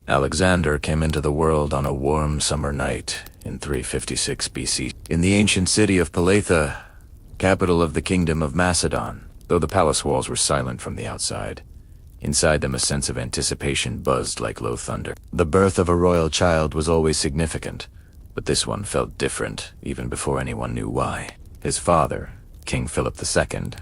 Alexander came into the world on a warm summer night in 356 BC in the ancient city of Palatha, capital of the kingdom of Macedon. Though the palace walls were silent from the outside, inside them a sense of anticipation buzzed like low thunder. The birth of a royal child was always significant, but this one felt different even before anyone knew why. His father, King Philip II,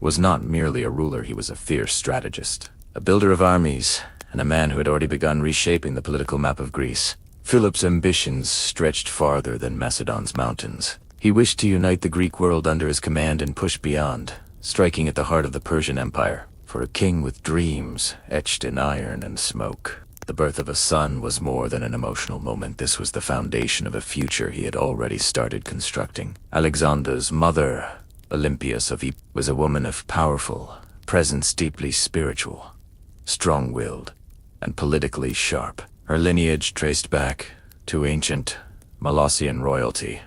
was not merely a ruler, he was a fierce strategist, a builder of armies, and a man who had already begun reshaping the political map of Greece. Philip's ambitions stretched farther than Macedon's mountains. He wished to unite the Greek world under his command and push beyond, striking at the heart of the Persian Empire. For a king with dreams etched in iron and smoke, the birth of a son was more than an emotional moment. This was the foundation of a future he had already started constructing. Alexandar's mother, Olympias of Egypt, was a woman of powerful presence, deeply spiritual, strong-willed, and politically sharp. Her lineage traced back to ancient Molossian royalty,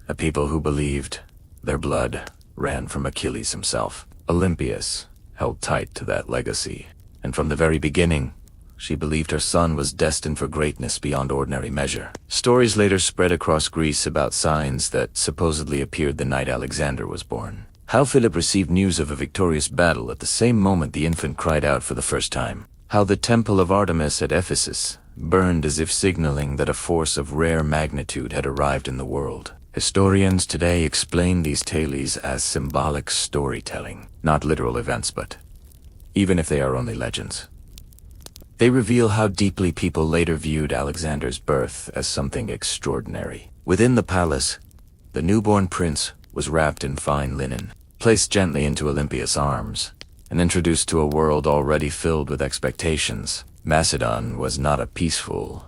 a people who believed their blood ran from Achilles himself. Olympias held tight to that legacy, and from the very beginning, she believed her son was destined for greatness beyond ordinary measure. Stories later spread across Greece about signs that supposedly appeared the night Alexander was born. How Philip received news of a victorious battle at the same moment the infant cried out for the first time. How the temple of Artemis at Ephesus burned as if signaling that a force of rare magnitude had arrived in the world. Historians today explain these tales as symbolic storytelling, not literal events, but even if they are only legends, they reveal how deeply people later viewed Alexander's birth as something extraordinary. Within the palace, the newborn prince was wrapped in fine linen, placed gently into Olympias' arms, and introduced to a world already filled with expectations. Macedon was not a peaceful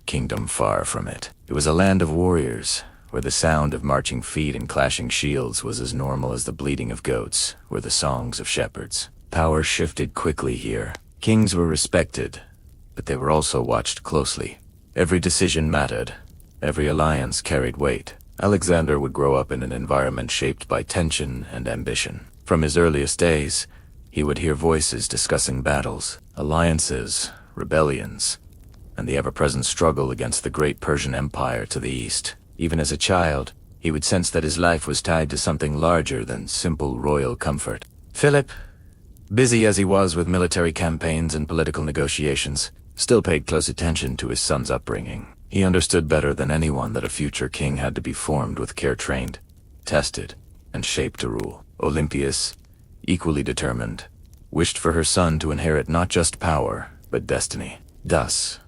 kingdom, far from it. It was a land of warriors, where the sound of marching feet and clashing shields was as normal as the bleating of goats or the songs of shepherds. Power shifted quickly here. Kings were respected, but they were also watched closely. Every decision mattered. Every alliance carried weight. Alexander would grow up in an environment shaped by tension and ambition. From his earliest days, he would hear voices discussing battles, alliances, rebellions, and the ever-present struggle against the great Persian Empire to the east. Even as a child, he would sense that his life was tied to something larger than simple royal comfort. Philip, busy as he was with military campaigns and political negotiations, still paid close attention to his son's upbringing. He understood better than anyone that a future king had to be formed with care, trained, tested, and shaped to rule. Olympias, equally determined, wished for her son to inherit not just power, but destiny. Thus,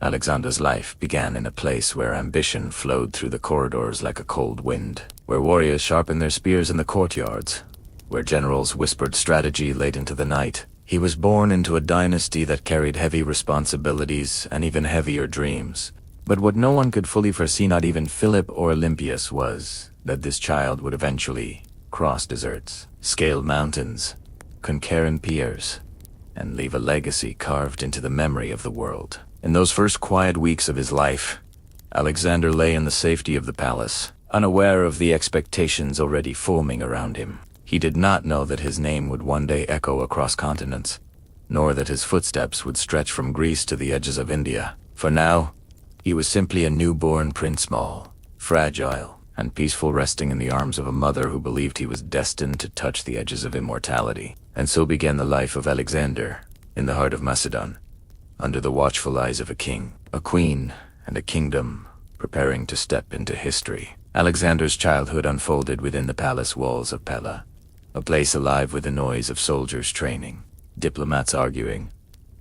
Alexander's life began in a place where ambition flowed through the corridors like a cold wind, where warriors sharpened their spears in the courtyards, where generals whispered strategy late into the night. He was born into a dynasty that carried heavy responsibilities and even heavier dreams. But what no one could fully foresee, not even Philip or Olympias, was that this child would eventually cross deserts, scale mountains, conquer empires, and leave a legacy carved into the memory of the world. In those first quiet weeks of his life, Alexander lay in the safety of the palace, unaware of the expectations already forming around him. He did not know that his name would one day echo across continents, nor that his footsteps would stretch from Greece to the edges of India. For now, he was simply a newborn prince, small, fragile, and peaceful, resting in the arms of a mother who believed he was destined to touch the edges of immortality. And so began the life of Alexander, in the heart of Macedon, under the watchful eyes of a king, a queen, and a kingdom preparing to step into history. Alexander's childhood unfolded within the palace walls of Pella, a place alive with the noise of soldiers training, diplomats arguing,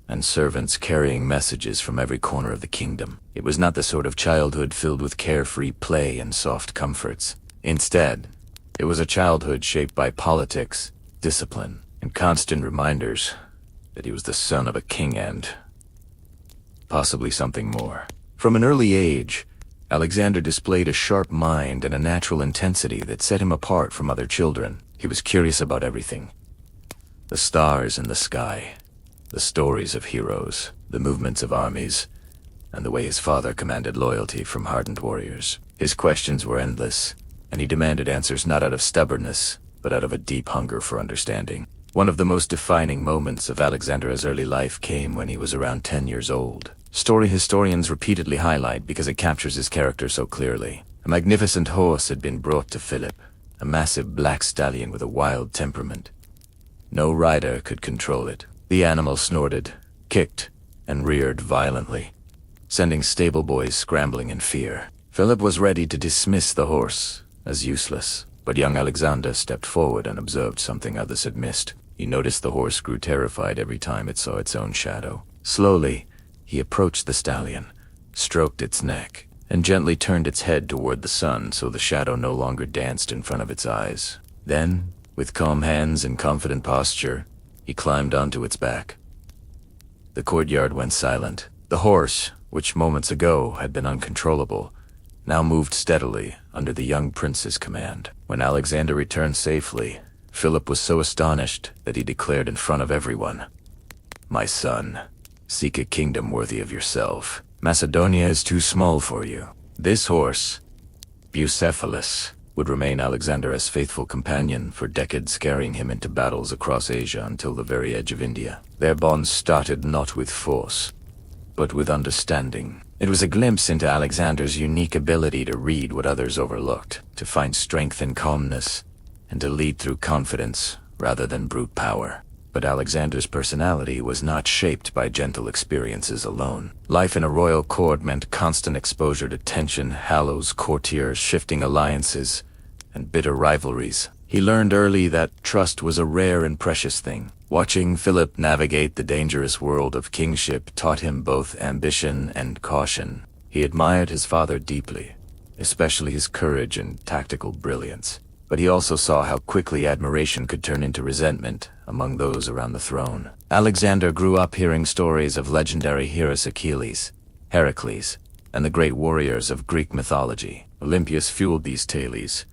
and servants carrying messages from every corner of the kingdom. It was not the sort of childhood filled with carefree play and soft comforts. Instead, it was a childhood shaped by politics, discipline, and constant reminders that he was the son of a king and possibly something more. From an early age, Alexander displayed a sharp mind and a natural intensity that set him apart from other children. He was curious about everything: the stars in the sky, the stories of heroes, the movements of armies, and the way his father commanded loyalty from hardened warriors. His questions were endless, and he demanded answers not out of stubbornness, but out of a deep hunger for understanding. One of the most defining moments of Alexander's early life came when he was around 10 years old. story historians repeatedly highlight because it captures his character so clearly. A magnificent horse had been brought to Philip, a massive black stallion with a wild temperament. No rider could control it. The animal snorted, kicked, and reared violently, sending stable boys scrambling in fear. Philip was ready to dismiss the horse as useless, but young Alexander stepped forward and observed something others had missed. He noticed the horse grew terrified every time it saw its own shadow. Slowly, he approached the stallion, stroked its neck, and gently turned its head toward the sun so the shadow no longer danced in front of its eyes. Then, with calm hands and confident posture, he climbed onto its back. The courtyard went silent. The horse, which moments ago had been uncontrollable, now moved steadily under the young prince's command. When Alexander returned safely, Philip was so astonished that he declared in front of everyone, "My son, seek a kingdom worthy of yourself. Macedonia is too small for you." This horse, Bucephalus, would remain Alexander's faithful companion for decades, carrying him into battles across Asia until the very edge of India. Their bond started not with force, but with understanding. It was a glimpse into Alexander's unique ability to read what others overlooked, to find strength in calmness, and to lead through confidence rather than brute power. But Alexander's personality was not shaped by gentle experiences alone. Life in a royal court meant constant exposure to tension, hallows, courtiers, shifting alliances, and bitter rivalries. He learned early that trust was a rare and precious thing. Watching Philip navigate the dangerous world of kingship taught him both ambition and caution. He admired his father deeply, especially his courage and tactical brilliance. But he also saw how quickly admiration could turn into resentment among those around the throne. Alexander grew up hearing stories of legendary heroes Achilles, Heracles, and the great warriors of Greek mythology. Olympias fueled these tales,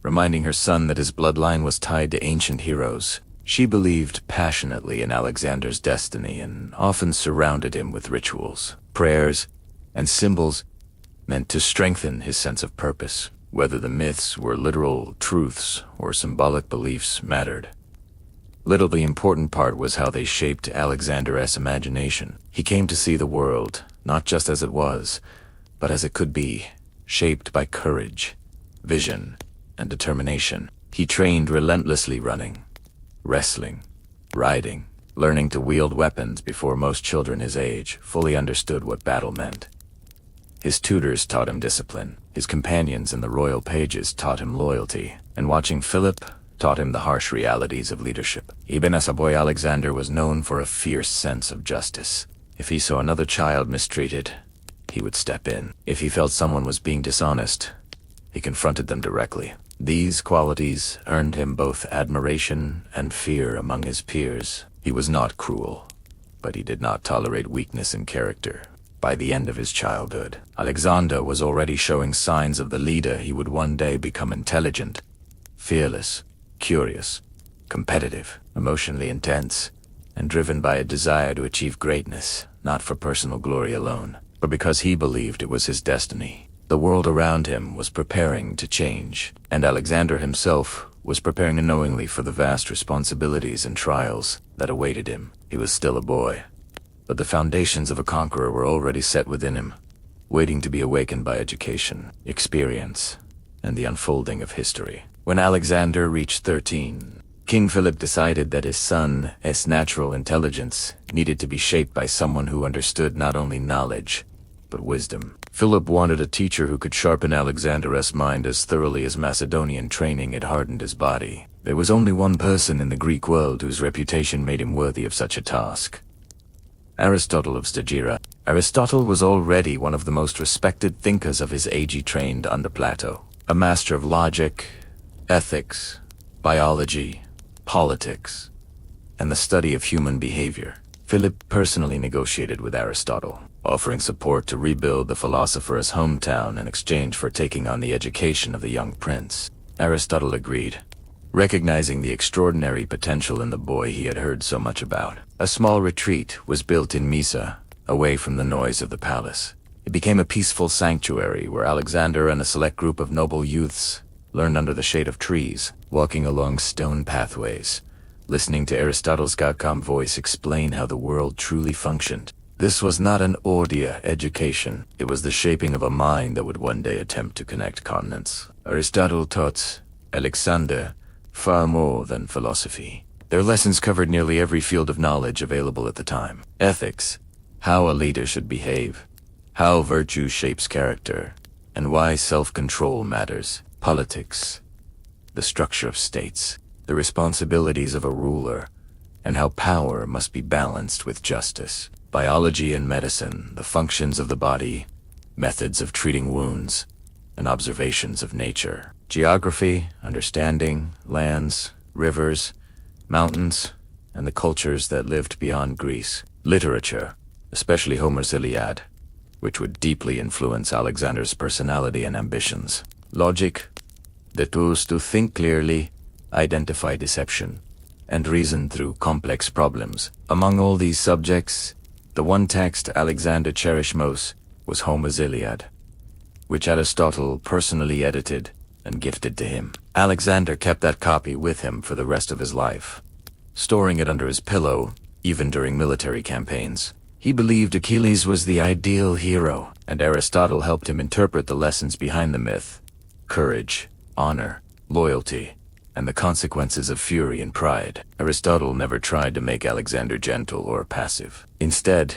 reminding her son that his bloodline was tied to ancient heroes. She believed passionately in Alexander's destiny and often surrounded him with rituals, prayers, and symbols meant to strengthen his sense of purpose. Whether the myths were literal truths or symbolic beliefs mattered little. The important part was how they shaped Alexander's imagination. He came to see the world, not just as it was, but as it could be, shaped by courage, vision, and determination. He trained relentlessly, running, wrestling, riding, learning to wield weapons before most children his age fully understood what battle meant. His tutors taught him discipline, his companions in the royal pages taught him loyalty, and watching Philip taught him the harsh realities of leadership. Even as a boy, Alexander was known for a fierce sense of justice. If he saw another child mistreated, he would step in. If he felt someone was being dishonest, he confronted them directly. These qualities earned him both admiration and fear among his peers. He was not cruel, but he did not tolerate weakness in character. By the end of his childhood, Alexander was already showing signs of the leader he would one day become: intelligent, fearless, curious, competitive, emotionally intense, and driven by a desire to achieve greatness, not for personal glory alone, but because he believed it was his destiny. The world around him was preparing to change, and Alexander himself was preparing unknowingly for the vast responsibilities and trials that awaited him. He was still a boy, but the foundations of a conqueror were already set within him, waiting to be awakened by education, experience, and the unfolding of history. When Alexander reached 13, King Philip decided that his son's natural intelligence needed to be shaped by someone who understood not only knowledge, but wisdom. Philip wanted a teacher who could sharpen Alexander's mind as thoroughly as Macedonian training had hardened his body. There was only one person in the Greek world whose reputation made him worthy of such a task: Aristotle of Stagira. Aristotle was already one of the most respected thinkers of his age. He trained under Plato, a master of logic, ethics, biology, politics, and the study of human behavior. Philip personally negotiated with Aristotle, offering support to rebuild the philosopher's hometown in exchange for taking on the education of the young prince. Aristotle agreed, recognizing the extraordinary potential in the boy he had heard so much about. A small retreat was built in Mysa, away from the noise of the palace. It became a peaceful sanctuary where Alexander and a select group of noble youths learned under the shade of trees, walking along stone pathways, listening to Aristotle's calm voice explain how the world truly functioned. This was not an ordia education. It was the shaping of a mind that would one day attempt to connect continents. Aristotle taught Alexander far more than philosophy. Their lessons covered nearly every field of knowledge available at the time. Ethics, how a leader should behave, how virtue shapes character, and why self-control matters. Politics, the structure of states, the responsibilities of a ruler, and how power must be balanced with justice. Biology and medicine, the functions of the body, methods of treating wounds, and observations of nature. Geography, understanding lands, rivers, mountains, and the cultures that lived beyond Greece. Literature, especially Homer's Iliad, which would deeply influence Alexander's personality and ambitions. Logic, the tools to think clearly, identify deception, and reason through complex problems. Among all these subjects, the one text Alexander cherished most was Homer's Iliad, which Aristotle personally edited and gifted to him. Alexander kept that copy with him for the rest of his life, storing it under his pillow, even during military campaigns. He believed Achilles was the ideal hero, and Aristotle helped him interpret the lessons behind the myth: courage, honor, loyalty, and the consequences of fury and pride. Aristotle never tried to make Alexander gentle or passive. Instead,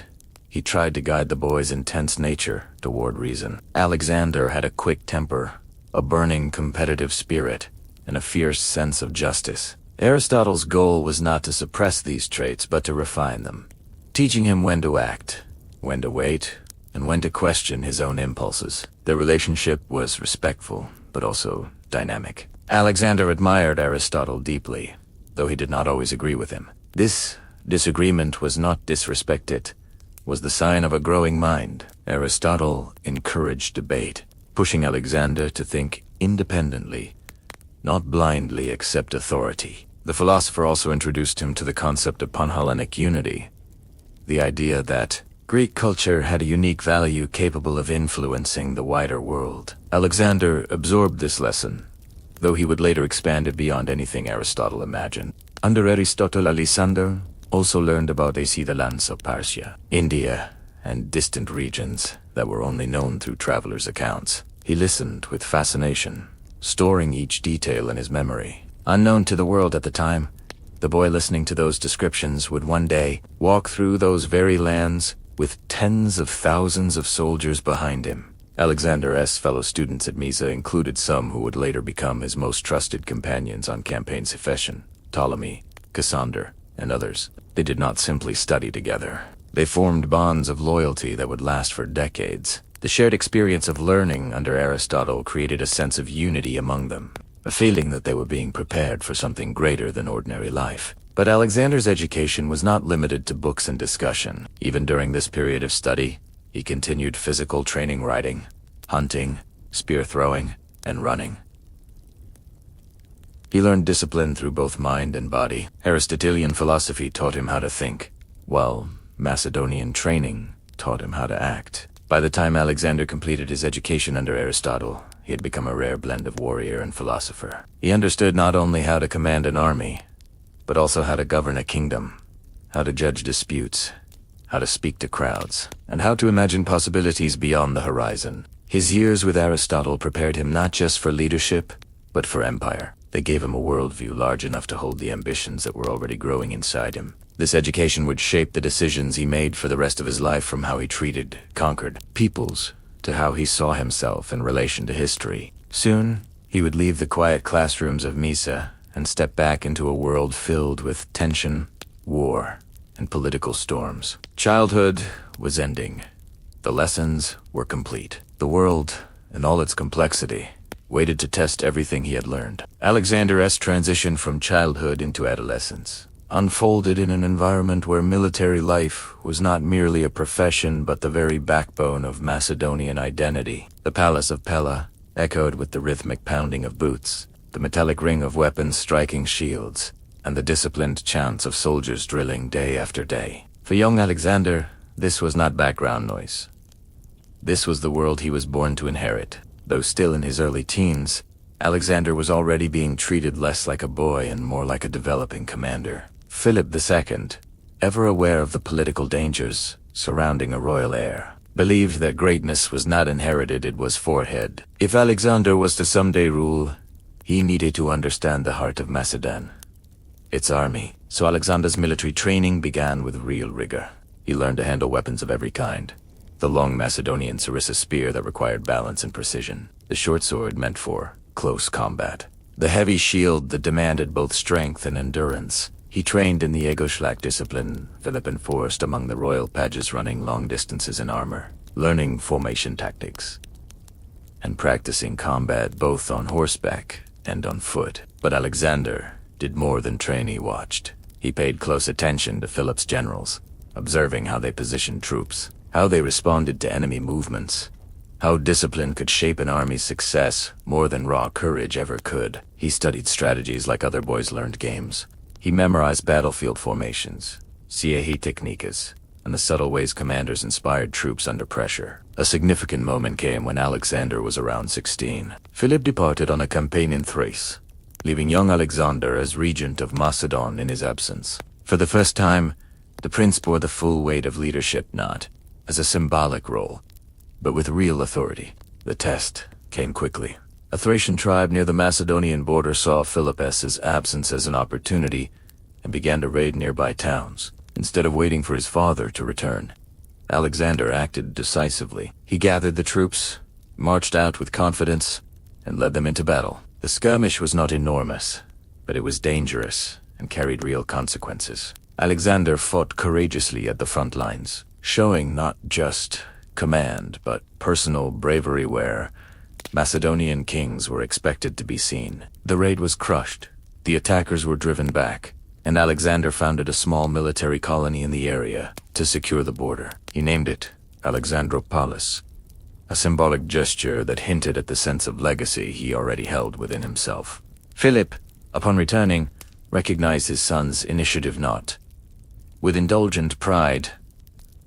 he tried to guide the boy's intense nature toward reason. Alexander had a quick temper, a burning competitive spirit, and a fierce sense of justice. Aristotle's goal was not to suppress these traits, but to refine them, teaching him when to act, when to wait, and when to question his own impulses. Their relationship was respectful, but also dynamic. Alexander admired Aristotle deeply, though he did not always agree with him. This disagreement was not disrespect, it was the sign of a growing mind. Aristotle encouraged debate, pushing Alexander to think independently, not blindly accept authority. The philosopher also introduced him to the concept of Panhellenic unity, the idea that Greek culture had a unique value capable of influencing the wider world. Alexander absorbed this lesson, though he would later expand it beyond anything Aristotle imagined. Under Aristotle, Alexander also learned about the lands of Persia, India, and distant regions that were only known through travelers' accounts. He listened with fascination, storing each detail in his memory. Unknown to the world at the time, the boy listening to those descriptions would one day walk through those very lands with tens of thousands of soldiers behind him. Alexander's fellow students at Mysa included some who would later become his most trusted companions on campaigns: Hephaestion, Ptolemy, Cassander, and others. They did not simply study together. They formed bonds of loyalty that would last for decades. The shared experience of learning under Aristotle created a sense of unity among them, a feeling that they were being prepared for something greater than ordinary life. But Alexander's education was not limited to books and discussion. Even during this period of study, he continued physical training: riding, hunting, spear throwing, and running. He learned discipline through both mind and body. Aristotelian philosophy taught him how to think, while Macedonian training taught him how to act. By the time Alexander completed his education under Aristotle, he had become a rare blend of warrior and philosopher. He understood not only how to command an army, but also how to govern a kingdom, how to judge disputes, how to speak to crowds, and how to imagine possibilities beyond the horizon. His years with Aristotle prepared him not just for leadership, but for empire. They gave him a worldview large enough to hold the ambitions that were already growing inside him. This education would shape the decisions he made for the rest of his life, from how he treated, conquered peoples, to how he saw himself in relation to history. Soon, he would leave the quiet classrooms of Mysa and step back into a world filled with tension, war, and political storms. Childhood was ending. The lessons were complete. The world, in all its complexity, waited to test everything he had learned. Alexander's transition from childhood into adolescence unfolded in an environment where military life was not merely a profession but the very backbone of Macedonian identity. The palace of Pella echoed with the rhythmic pounding of boots, the metallic ring of weapons striking shields, and the disciplined chants of soldiers drilling day after day. For young Alexander, this was not background noise. This was the world he was born to inherit. Though still in his early teens, Alexander was already being treated less like a boy and more like a developing commander. Philip II, ever aware of the political dangers, surrounding a royal heir. Believed that greatness was not inherited, it was forehead. If Alexander was to someday rule, he needed to understand the heart of Macedon, its army. So Alexander's military training began with real rigor. He learned to handle weapons of every kind. The long Macedonian sarissa spear that required balance and precision. The short sword meant for close combat. The heavy shield that demanded both strength and endurance. He trained in the Egoschlack discipline, Philip enforced among the royal pages, running long distances in armor, learning formation tactics, and practicing combat both on horseback and on foot. But Alexander did more than train, he watched. He paid close attention to Philip's generals, observing how they positioned troops, how they responded to enemy movements, how discipline could shape an army's success more than raw courage ever could. He studied strategies like other boys learned games. He memorized battlefield formations, siege techniques, and the subtle ways commanders inspired troops under pressure. A significant moment came when Alexander was around 16. Philip departed on a campaign in Thrace, leaving young Alexander as regent of Macedon in his absence. For the first time, the prince bore the full weight of leadership, not as a symbolic role, but with real authority. The test came quickly. A Thracian tribe near the Macedonian border saw Philippus' absence as an opportunity and began to raid nearby towns. Instead of waiting for his father to return, Alexander acted decisively. He gathered the troops, marched out with confidence, and led them into battle. The skirmish was not enormous, but it was dangerous and carried real consequences. Alexander fought courageously at the front lines, showing not just command, but personal bravery where Macedonian kings were expected to be seen. The raid was crushed, the attackers were driven back, and Alexander founded a small military colony in the area to secure the border. He named it Alexandropolis, a symbolic gesture that hinted at the sense of legacy he already held within himself. Philip, upon returning, recognized his son's initiative not with indulgent pride,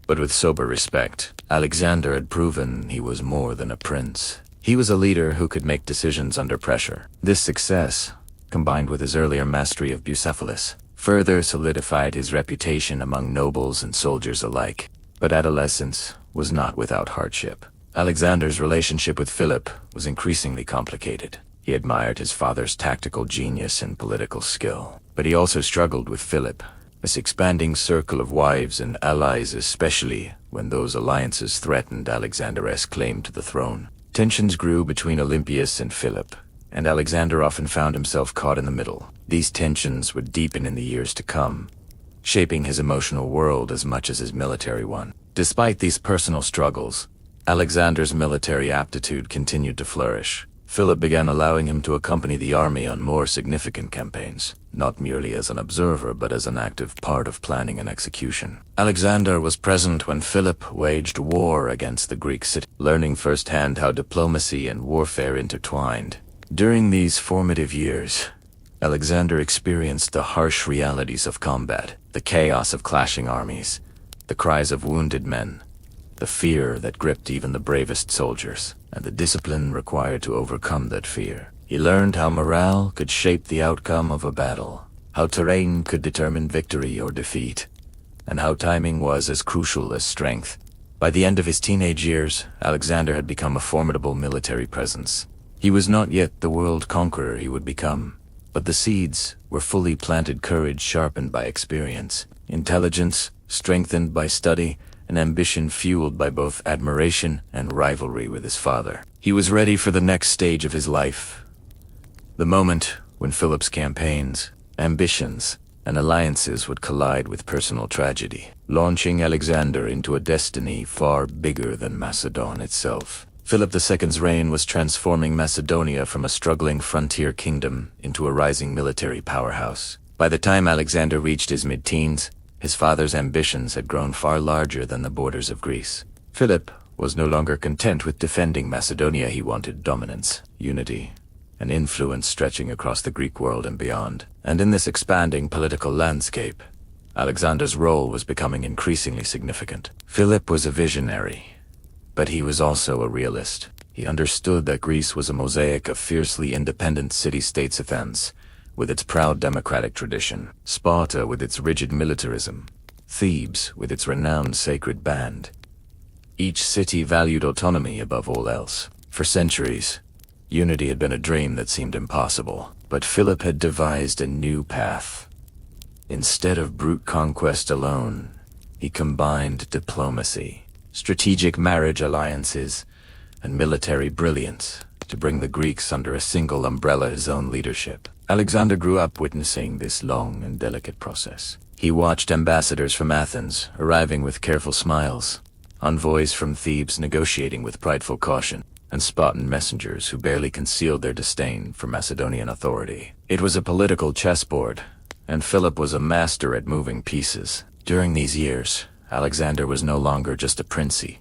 but with sober respect. Alexander had proven he was more than a prince. He was a leader who could make decisions under pressure. This success, combined with his earlier mastery of Bucephalus, further solidified his reputation among nobles and soldiers alike. But adolescence was not without hardship. Alexander's relationship with Philip was increasingly complicated. He admired his father's tactical genius and political skill, but he also struggled with Philip, this expanding circle of wives and allies, especially when those alliances threatened Alexander's claim to the throne. Tensions grew between Olympias and Philip, and Alexander often found himself caught in the middle. These tensions would deepen in the years to come, shaping his emotional world as much as his military one. Despite these personal struggles, Alexander's military aptitude continued to flourish. Philip began allowing him to accompany the army on more significant campaigns, not merely as an observer but as an active part of planning and execution. Alexander was present when Philip waged war against the Greek city, learning firsthand how diplomacy and warfare intertwined. During these formative years, Alexander experienced the harsh realities of combat, the chaos of clashing armies, the cries of wounded men, the fear that gripped even the bravest soldiers, and the discipline required to overcome that fear. He learned how morale could shape the outcome of a battle, how terrain could determine victory or defeat, and how timing was as crucial as strength. By the end of his teenage years, Alexander had become a formidable military presence. He was not yet the world conqueror he would become, but the seeds were fully planted, courage sharpened by experience, intelligence strengthened by study, and ambition fueled by both admiration and rivalry with his father. He was ready for the next stage of his life, the moment when Philip's campaigns, ambitions, and alliances would collide with personal tragedy, launching Alexander into a destiny far bigger than Macedon itself. Philip II's reign was transforming Macedonia from a struggling frontier kingdom into a rising military powerhouse. By the time Alexander reached his mid-teens, his father's ambitions had grown far larger than the borders of Greece. Philip was no longer content with defending Macedonia. He wanted dominance, unity, and influence stretching across the Greek world and beyond. And in this expanding political landscape, Alexander's role was becoming increasingly significant. Philip was a visionary, but he was also a realist. He understood that Greece was a mosaic of fiercely independent city-states, Athens with its proud democratic tradition, Sparta with its rigid militarism, Thebes, with its renowned sacred band. Each city valued autonomy above all else. For centuries, unity had been a dream that seemed impossible, but Philip had devised a new path. Instead of brute conquest alone, he combined diplomacy, strategic marriage alliances, and military brilliance to bring the Greeks under a single umbrella, his own leadership. Alexander grew up witnessing this long and delicate process. He watched ambassadors from Athens arriving with careful smiles, envoys from Thebes negotiating with prideful caution, and Spartan messengers who barely concealed their disdain for Macedonian authority. It was a political chessboard, and Philip was a master at moving pieces. During these years, Alexander was no longer just a prince, he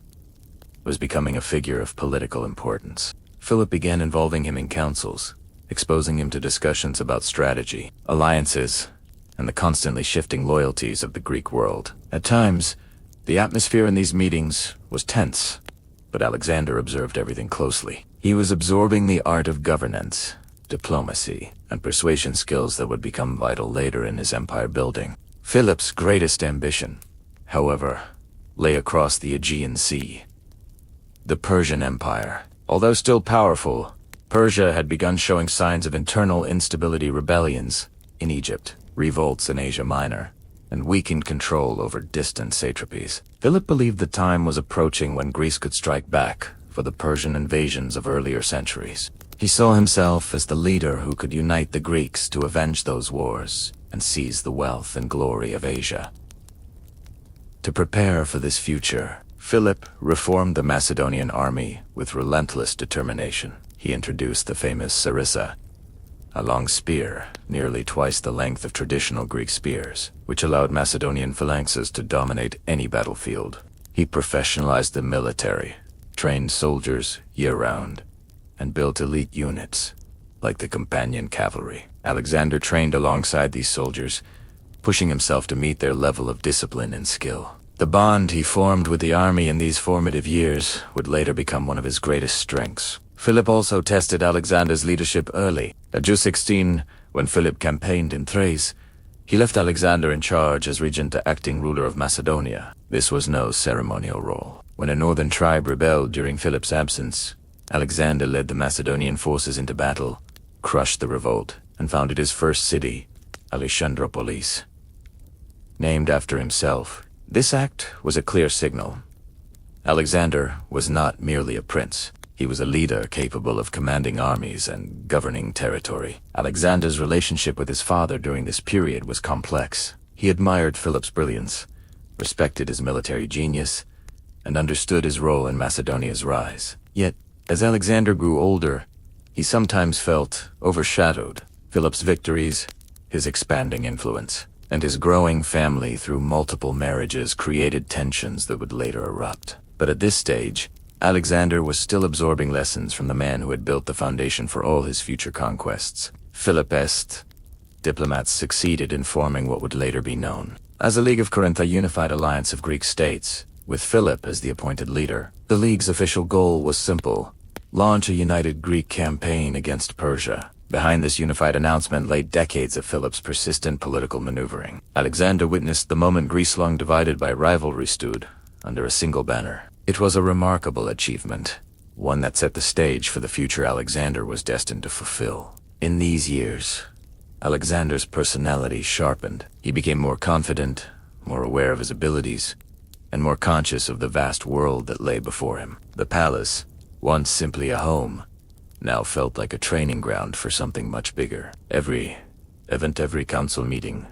was becoming a figure of political importance. Philip began involving him in councils, exposing him to discussions about strategy, alliances, and the constantly shifting loyalties of the Greek world. At times, the atmosphere in these meetings was tense, but Alexander observed everything closely. He was absorbing the art of governance, diplomacy, and persuasion skills that would become vital later in his empire building. Philip's greatest ambition, however, lay across the Aegean Sea. The Persian Empire. Although still powerful, Persia had begun showing signs of internal instability, rebellions in Egypt, revolts in Asia Minor, and weakened control over distant satrapies. Philip believed the time was approaching when Greece could strike back for the Persian invasions of earlier centuries. He saw himself as the leader who could unite the Greeks to avenge those wars and seize the wealth and glory of Asia. To prepare for this future, Philip reformed the Macedonian army with relentless determination. He introduced the famous sarissa, a long spear, nearly twice the length of traditional Greek spears, which allowed Macedonian phalanxes to dominate any battlefield. He professionalized the military, trained soldiers year-round, and built elite units, like the companion cavalry. Alexander trained alongside these soldiers, pushing himself to meet their level of discipline and skill. The bond he formed with the army in these formative years would later become one of his greatest strengths. Philip also tested Alexander's leadership early. At age 16, when Philip campaigned in Thrace, he left Alexander in charge as regent to acting ruler of Macedonia. This was no ceremonial role. When a northern tribe rebelled during Philip's absence, Alexander led the Macedonian forces into battle, crushed the revolt, and founded his first city, Alexandropolis. Named after himself, this act was a clear signal. Alexander was not merely a prince. He was a leader capable of commanding armies and governing territory. Alexander's relationship with his father during this period was complex. He admired Philip's brilliance, respected his military genius, and understood his role in Macedonia's rise. Yet, as Alexander grew older, he sometimes felt overshadowed. Philip's victories, his expanding influence, and his growing family through multiple marriages created tensions that would later erupt. But at this stage, Alexander was still absorbing lessons from the man who had built the foundation for all his future conquests. Philip's diplomats succeeded in forming what would later be known as the League of Corinth, a unified alliance of Greek states, with Philip as the appointed leader. The League's official goal was simple: launch a united Greek campaign against Persia. Behind this unified announcement lay decades of Philip's persistent political maneuvering. Alexander witnessed the moment Greece, long divided by rivalry, stood under a single banner. It was a remarkable achievement, one that set the stage for the future Alexander was destined to fulfill. In these years, Alexander's personality sharpened. He became more confident, more aware of his abilities, and more conscious of the vast world that lay before him. The palace, once simply a home, now felt like a training ground for something much bigger. Every event, every council meeting,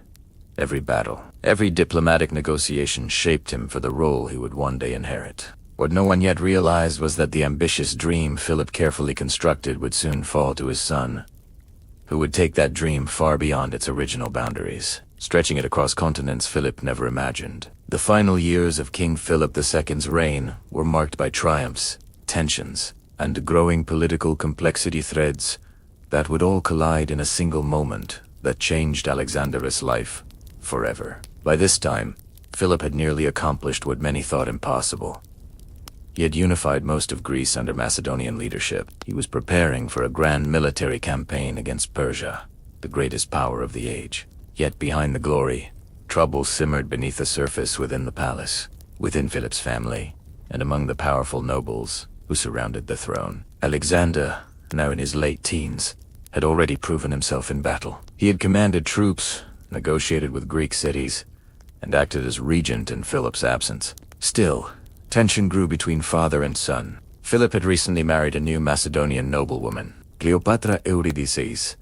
every battle, every diplomatic negotiation shaped him for the role he would one day inherit. What no one yet realized was that the ambitious dream Philip carefully constructed would soon fall to his son, who would take that dream far beyond its original boundaries, stretching it across continents Philip never imagined. The final years of King Philip II's reign were marked by triumphs, tensions, and growing political complexity, threads that would all collide in a single moment that changed Alexander's life forever. By this time, Philip had nearly accomplished what many thought impossible. He had unified most of Greece under Macedonian leadership. He was preparing for a grand military campaign against Persia, the greatest power of the age. Yet behind the glory, Trouble simmered beneath the surface within the palace, within Philip's family, and among the powerful nobles who surrounded the throne. Alexander, now in his late teens, had already proven himself in battle. He had commanded troops, negotiated with Greek cities, and acted as regent in Philip's absence. Still, tension grew between father and son. Philip had recently married a new Macedonian noblewoman, Cleopatra Eurydice,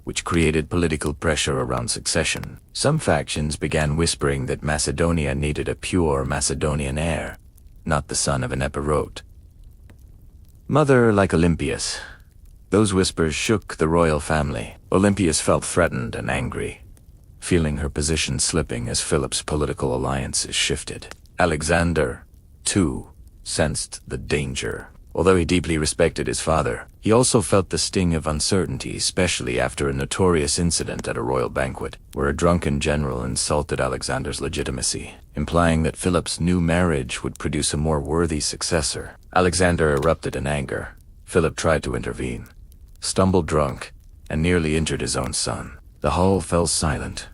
which created political pressure around succession. Some factions began whispering that Macedonia needed a pure Macedonian heir, not the son of an epirote. Mother like Olympias. Those whispers shook the royal family. Olympias felt threatened and angry, feeling her position slipping as Philip's political alliances shifted. Alexander, too, sensed the danger. Although he deeply respected his father, he also felt the sting of uncertainty, especially after a notorious incident at a royal banquet, where a drunken general insulted Alexander's legitimacy, implying that Philip's new marriage would produce a more worthy successor. Alexander erupted in anger. Philip tried to intervene, stumbled drunk, and nearly injured his own son. The hall fell silent,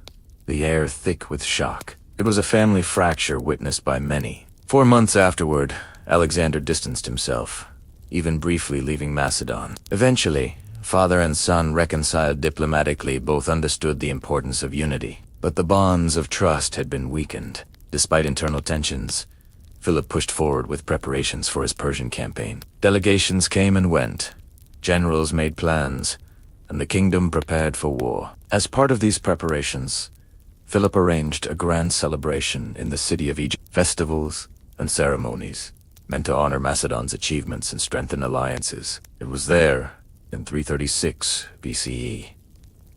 the air thick with shock. It was a family fracture witnessed by many. 4 months afterward, Alexander distanced himself, even briefly leaving Macedon. Eventually, father and son reconciled diplomatically. Both understood the importance of unity, but the bonds of trust had been weakened. Despite internal tensions, Philip pushed forward with preparations for his Persian campaign. Delegations came and went, generals made plans, and the kingdom prepared for war. As part of these preparations, Philip arranged a grand celebration in the city of Egypt. Festivals and ceremonies meant to honor Macedon's achievements and strengthen alliances. It was there, in 336 BCE,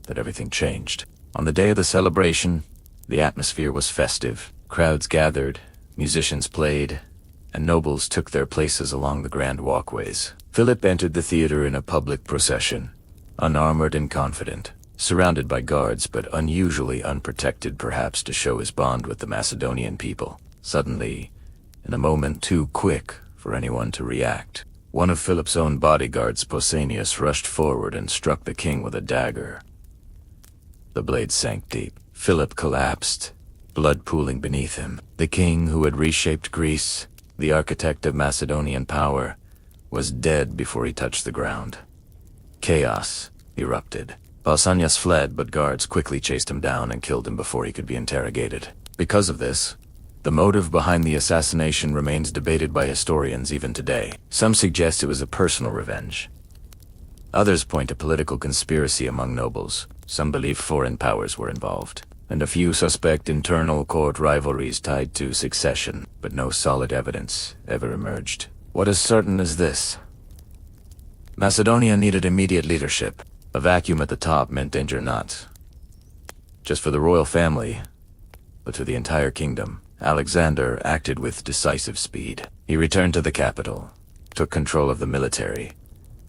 that everything changed. On the day of the celebration, the atmosphere was festive. Crowds gathered, musicians played, and nobles took their places along the grand walkways. Philip entered the theater in a public procession, unarmored and confident, surrounded by guards but unusually unprotected, perhaps to show his bond with the Macedonian people. Suddenly, in a moment too quick for anyone to react, one of Philip's own bodyguards, Pausanias, rushed forward and struck the king with a dagger. The blade sank deep. Philip collapsed, blood pooling beneath him. The king who had reshaped Greece, the architect of Macedonian power, was dead before he touched the ground. Chaos erupted. Pausanias fled, but guards quickly chased him down and killed him before he could be interrogated. Because of this, the motive behind the assassination remains debated by historians even today. Some suggest it was a personal revenge. Others point to political conspiracy among nobles. Some believe foreign powers were involved, and a few suspect internal court rivalries tied to succession, but no solid evidence ever emerged. What is certain is this: Macedonia needed immediate leadership. A vacuum at the top meant danger not just for the royal family, but to the entire kingdom. Alexander acted with decisive speed. He returned to the capital, took control of the military,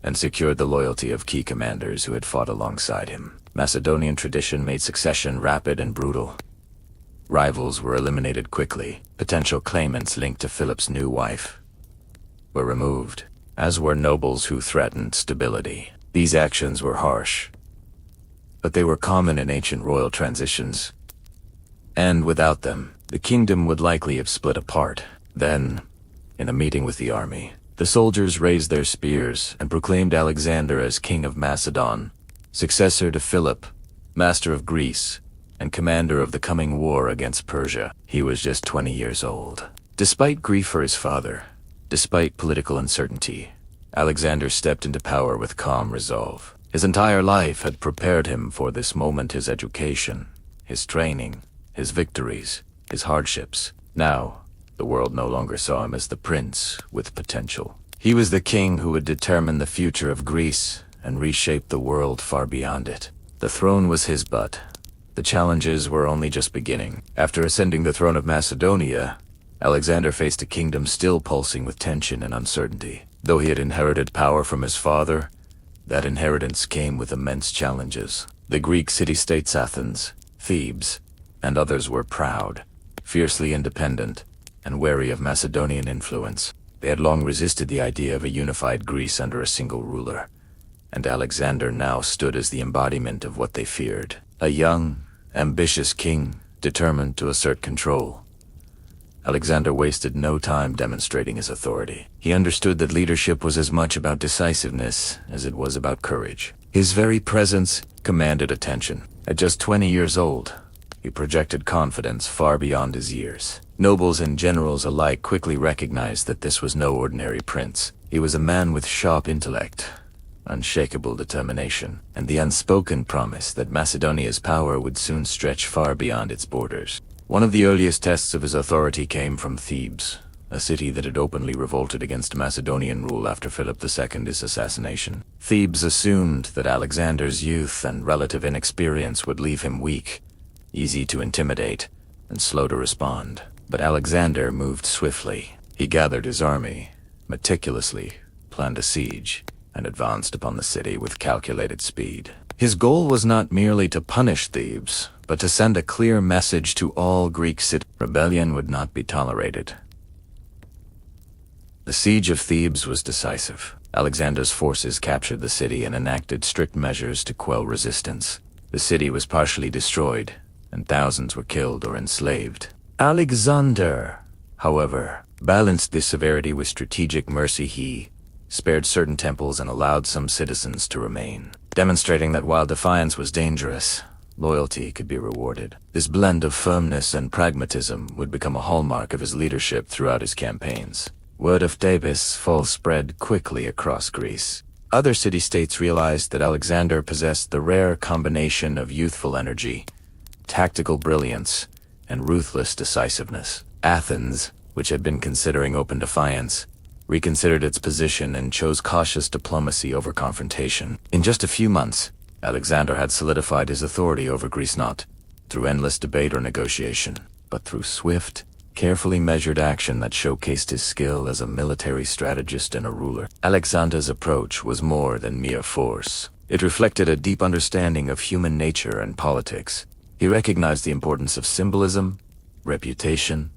and secured the loyalty of key commanders who had fought alongside him. Macedonian tradition made succession rapid and brutal. Rivals were eliminated quickly. Potential claimants linked to Philip's new wife were removed, as were nobles who threatened stability. These actions were harsh, but they were common in ancient royal transitions, and without them, the kingdom would likely have split apart. Then, in a meeting with the army, the soldiers raised their spears and proclaimed Alexander as king of Macedon, successor to Philip, master of Greece, and commander of the coming war against Persia. He was just 20 years old. Despite grief for his father, despite political uncertainty, Alexander stepped into power with calm resolve. His entire life had prepared him for this moment: his education, his training, his victories, his hardships. Now, the world no longer saw him as the prince with potential. He was the king who would determine the future of Greece and reshape the world far beyond it. The throne was his, but the challenges were only just beginning. After ascending the throne of Macedonia, Alexander faced a kingdom still pulsing with tension and uncertainty. Though he had inherited power from his father, that inheritance came with immense challenges. The Greek city-states Athens, Thebes, and others were proud, fiercely independent, and wary of Macedonian influence. They had long resisted the idea of a unified Greece under a single ruler, and Alexander now stood as the embodiment of what they feared. A young, ambitious king determined to assert control. Alexander wasted no time demonstrating his authority. He understood that leadership was as much about decisiveness as it was about courage. His very presence commanded attention. At just 20 years old, he projected confidence far beyond his years. Nobles and generals alike quickly recognized that this was no ordinary prince. He was a man with sharp intellect, unshakable determination, and the unspoken promise that Macedonia's power would soon stretch far beyond its borders. One of the earliest tests of his authority came from Thebes, a city that had openly revolted against Macedonian rule after Philip II's assassination. Thebes assumed that Alexander's youth and relative inexperience would leave him weak, easy to intimidate, and slow to respond. But Alexander moved swiftly. He gathered his army, meticulously planned a siege, and advanced upon the city with calculated speed. His goal was not merely to punish Thebes, but to send a clear message to all Greek cities. Rebellion would not be tolerated. The siege of Thebes was decisive. Alexander's forces captured the city and enacted strict measures to quell resistance. The city was partially destroyed, and thousands were killed or enslaved. Alexander, however, balanced this severity with strategic mercy. He spared certain temples and allowed some citizens to remain, demonstrating that while defiance was dangerous, loyalty could be rewarded. This blend of firmness and pragmatism would become a hallmark of his leadership throughout his campaigns. Word of Thebes' fall spread quickly across Greece. Other city-states realized that Alexander possessed the rare combination of youthful energy, tactical brilliance, and ruthless decisiveness. Athens, which had been considering open defiance, reconsidered its position and chose cautious diplomacy over confrontation. In just a few months, Alexander had solidified his authority over Greece, not through endless debate or negotiation, but through swift, carefully measured action that showcased his skill as a military strategist and a ruler. Alexander's approach was more than mere force. It reflected a deep understanding of human nature and politics. He recognized the importance of symbolism, reputation,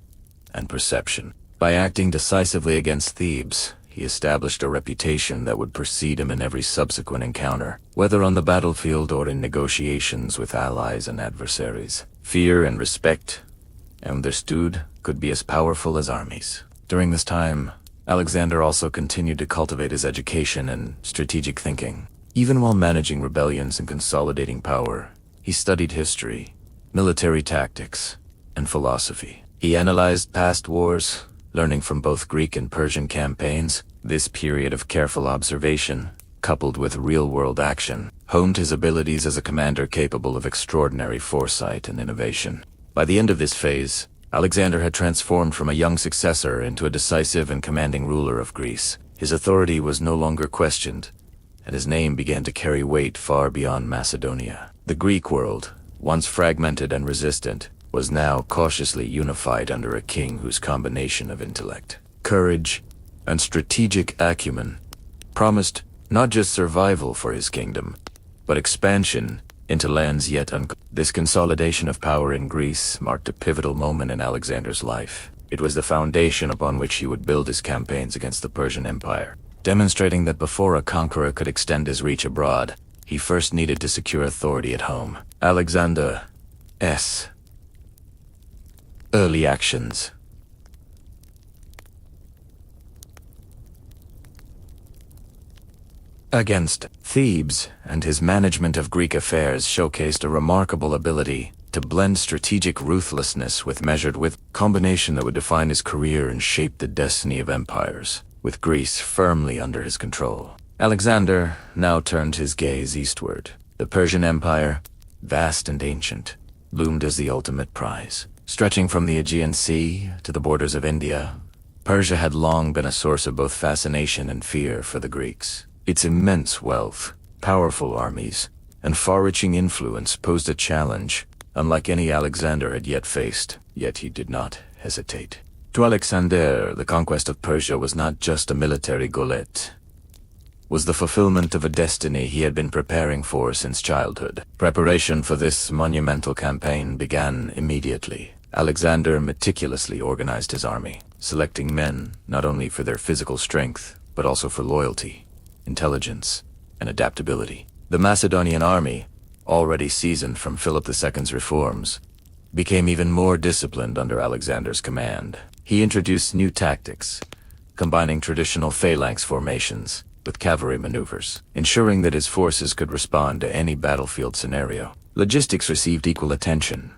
and perception. By acting decisively against Thebes, he established a reputation that would precede him in every subsequent encounter, whether on the battlefield or in negotiations with allies and adversaries. Fear and respect, understood, could be as powerful as armies. During this time, Alexander also continued to cultivate his education and strategic thinking. Even while managing rebellions and consolidating power, he studied history, military tactics, and philosophy. He analyzed past wars, learning from both Greek and Persian campaigns. This period of careful observation, coupled with real-world action, honed his abilities as a commander capable of extraordinary foresight and innovation. By the end of this phase, Alexander had transformed from a young successor into a decisive and commanding ruler of Greece. His authority was no longer questioned, and his name began to carry weight far beyond Macedonia. The Greek world, once fragmented and resistant, was now cautiously unified under a king whose combination of intellect, courage, and strategic acumen promised not just survival for his kingdom, but expansion into lands yet unconquered. This consolidation of power in Greece marked a pivotal moment in Alexander's life. It was the foundation upon which he would build his campaigns against the Persian Empire, demonstrating that before a conqueror could extend his reach abroad, he first needed to secure authority at home. Alexander's early actions. Against Thebes and his management of Greek affairs showcased a remarkable ability to blend strategic ruthlessness with measured wit, combination that would define his career and shape the destiny of empires. With Greece firmly under his control, Alexander now turned his gaze eastward. The Persian Empire, vast and ancient, loomed as the ultimate prize. Stretching from the Aegean Sea to the borders of India, Persia had long been a source of both fascination and fear for the Greeks. Its immense wealth, powerful armies, and far-reaching influence posed a challenge unlike any Alexander had yet faced, yet he did not hesitate. To Alexander, the conquest of Persia was not just a military goal, it was the fulfillment of a destiny he had been preparing for since childhood. Preparation for this monumental campaign began immediately. Alexander meticulously organized his army, selecting men not only for their physical strength, but also for loyalty, intelligence, and adaptability. The Macedonian army, already seasoned from Philip II's reforms, became even more disciplined under Alexander's command. He introduced new tactics, combining traditional phalanx formations with cavalry maneuvers, ensuring that his forces could respond to any battlefield scenario. Logistics received equal attention.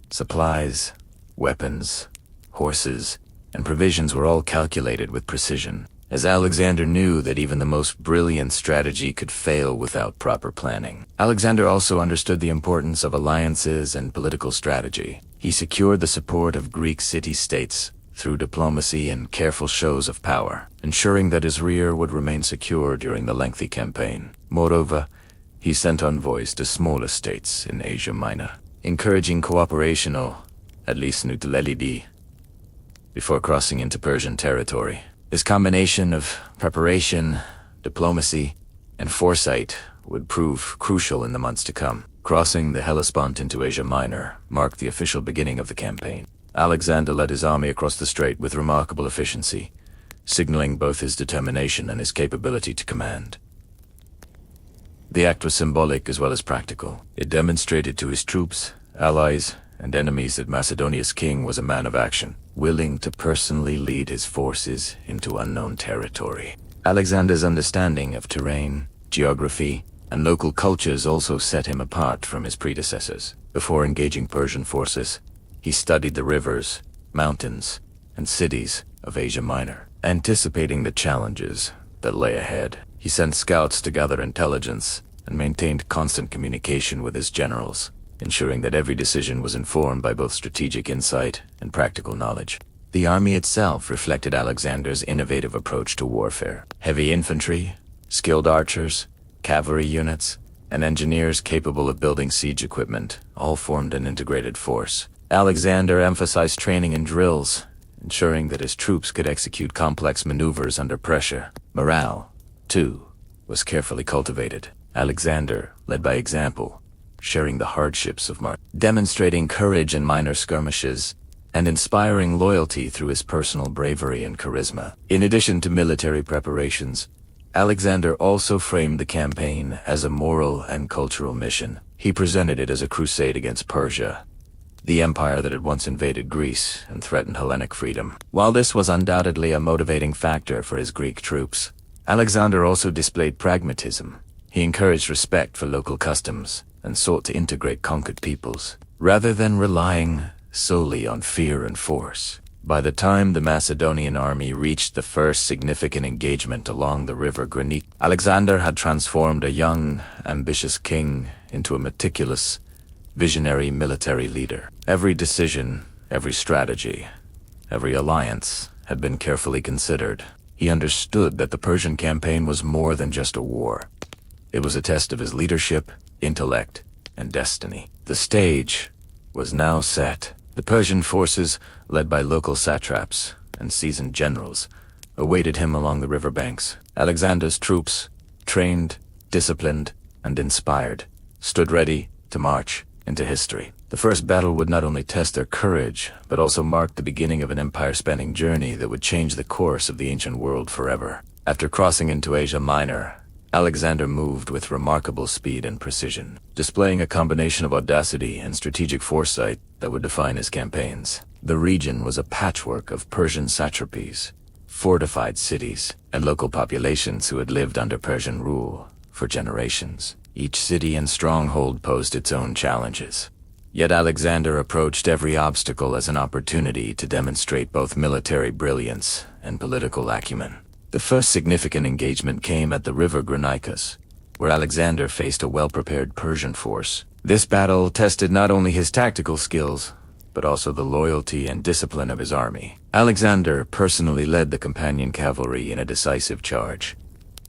Supplies, weapons, horses, and provisions were all calculated with precision, as Alexander knew that even the most brilliant strategy could fail without proper planning. Alexander also understood the importance of alliances and political strategy. He secured the support of Greek city-states through diplomacy and careful shows of power, ensuring that his rear would remain secure during the lengthy campaign. Moreover, he sent envoys to smaller states in Asia Minor, encouraging cooperation, or at least neutrality, before crossing into Persian territory. This combination of preparation, diplomacy, and foresight would prove crucial in the months to come. Crossing the Hellespont into Asia Minor marked the official beginning of the campaign. Alexander led his army across the strait with remarkable efficiency, signaling both his determination and his capability to command. The act was symbolic as well as practical. It demonstrated to his troops, allies, and enemies that Macedonia's king was a man of action, willing to personally lead his forces into unknown territory. Alexander's understanding of terrain, geography, and local cultures also set him apart from his predecessors. Before engaging Persian forces, he studied the rivers, mountains, and cities of Asia Minor, anticipating the challenges that lay ahead. He sent scouts to gather intelligence and maintained constant communication with his generals, ensuring that every decision was informed by both strategic insight and practical knowledge. The army itself reflected Alexander's innovative approach to warfare. Heavy infantry, skilled archers, cavalry units, and engineers capable of building siege equipment all formed an integrated force. Alexander emphasized training and drills, ensuring that his troops could execute complex maneuvers under pressure. Morale, too, was carefully cultivated. Alexander led by example, sharing the hardships of march, demonstrating courage in minor skirmishes, and inspiring loyalty through his personal bravery and charisma. In addition to military preparations, Alexander also framed the campaign as a moral and cultural mission. He presented it as a crusade against Persia, the empire that had once invaded Greece and threatened Hellenic freedom. While this was undoubtedly a motivating factor for his Greek troops, Alexander also displayed pragmatism. He encouraged respect for local customs and sought to integrate conquered peoples, rather than relying solely on fear and force. By the time the Macedonian army reached the first significant engagement along the river Granik, Alexander had transformed a young, ambitious king into a meticulous, visionary military leader. Every decision, every strategy, every alliance had been carefully considered. He understood that the Persian campaign was more than just a war. It was a test of his leadership, intellect, and destiny. The stage was now set. The Persian forces, led by local satraps and seasoned generals, awaited him along the riverbanks. Alexander's troops, trained, disciplined, and inspired, stood ready to march into history. The first battle would not only test their courage, but also mark the beginning of an empire-spanning journey that would change the course of the ancient world forever. After crossing into Asia Minor, Alexander moved with remarkable speed and precision, displaying a combination of audacity and strategic foresight that would define his campaigns. The region was a patchwork of Persian satrapies, fortified cities, and local populations who had lived under Persian rule for generations. Each city and stronghold posed its own challenges. Yet Alexander approached every obstacle as an opportunity to demonstrate both military brilliance and political acumen. The first significant engagement came at the river Granicus, where Alexander faced a well-prepared Persian force. This battle tested not only his tactical skills, but also the loyalty and discipline of his army. Alexander personally led the companion cavalry in a decisive charge,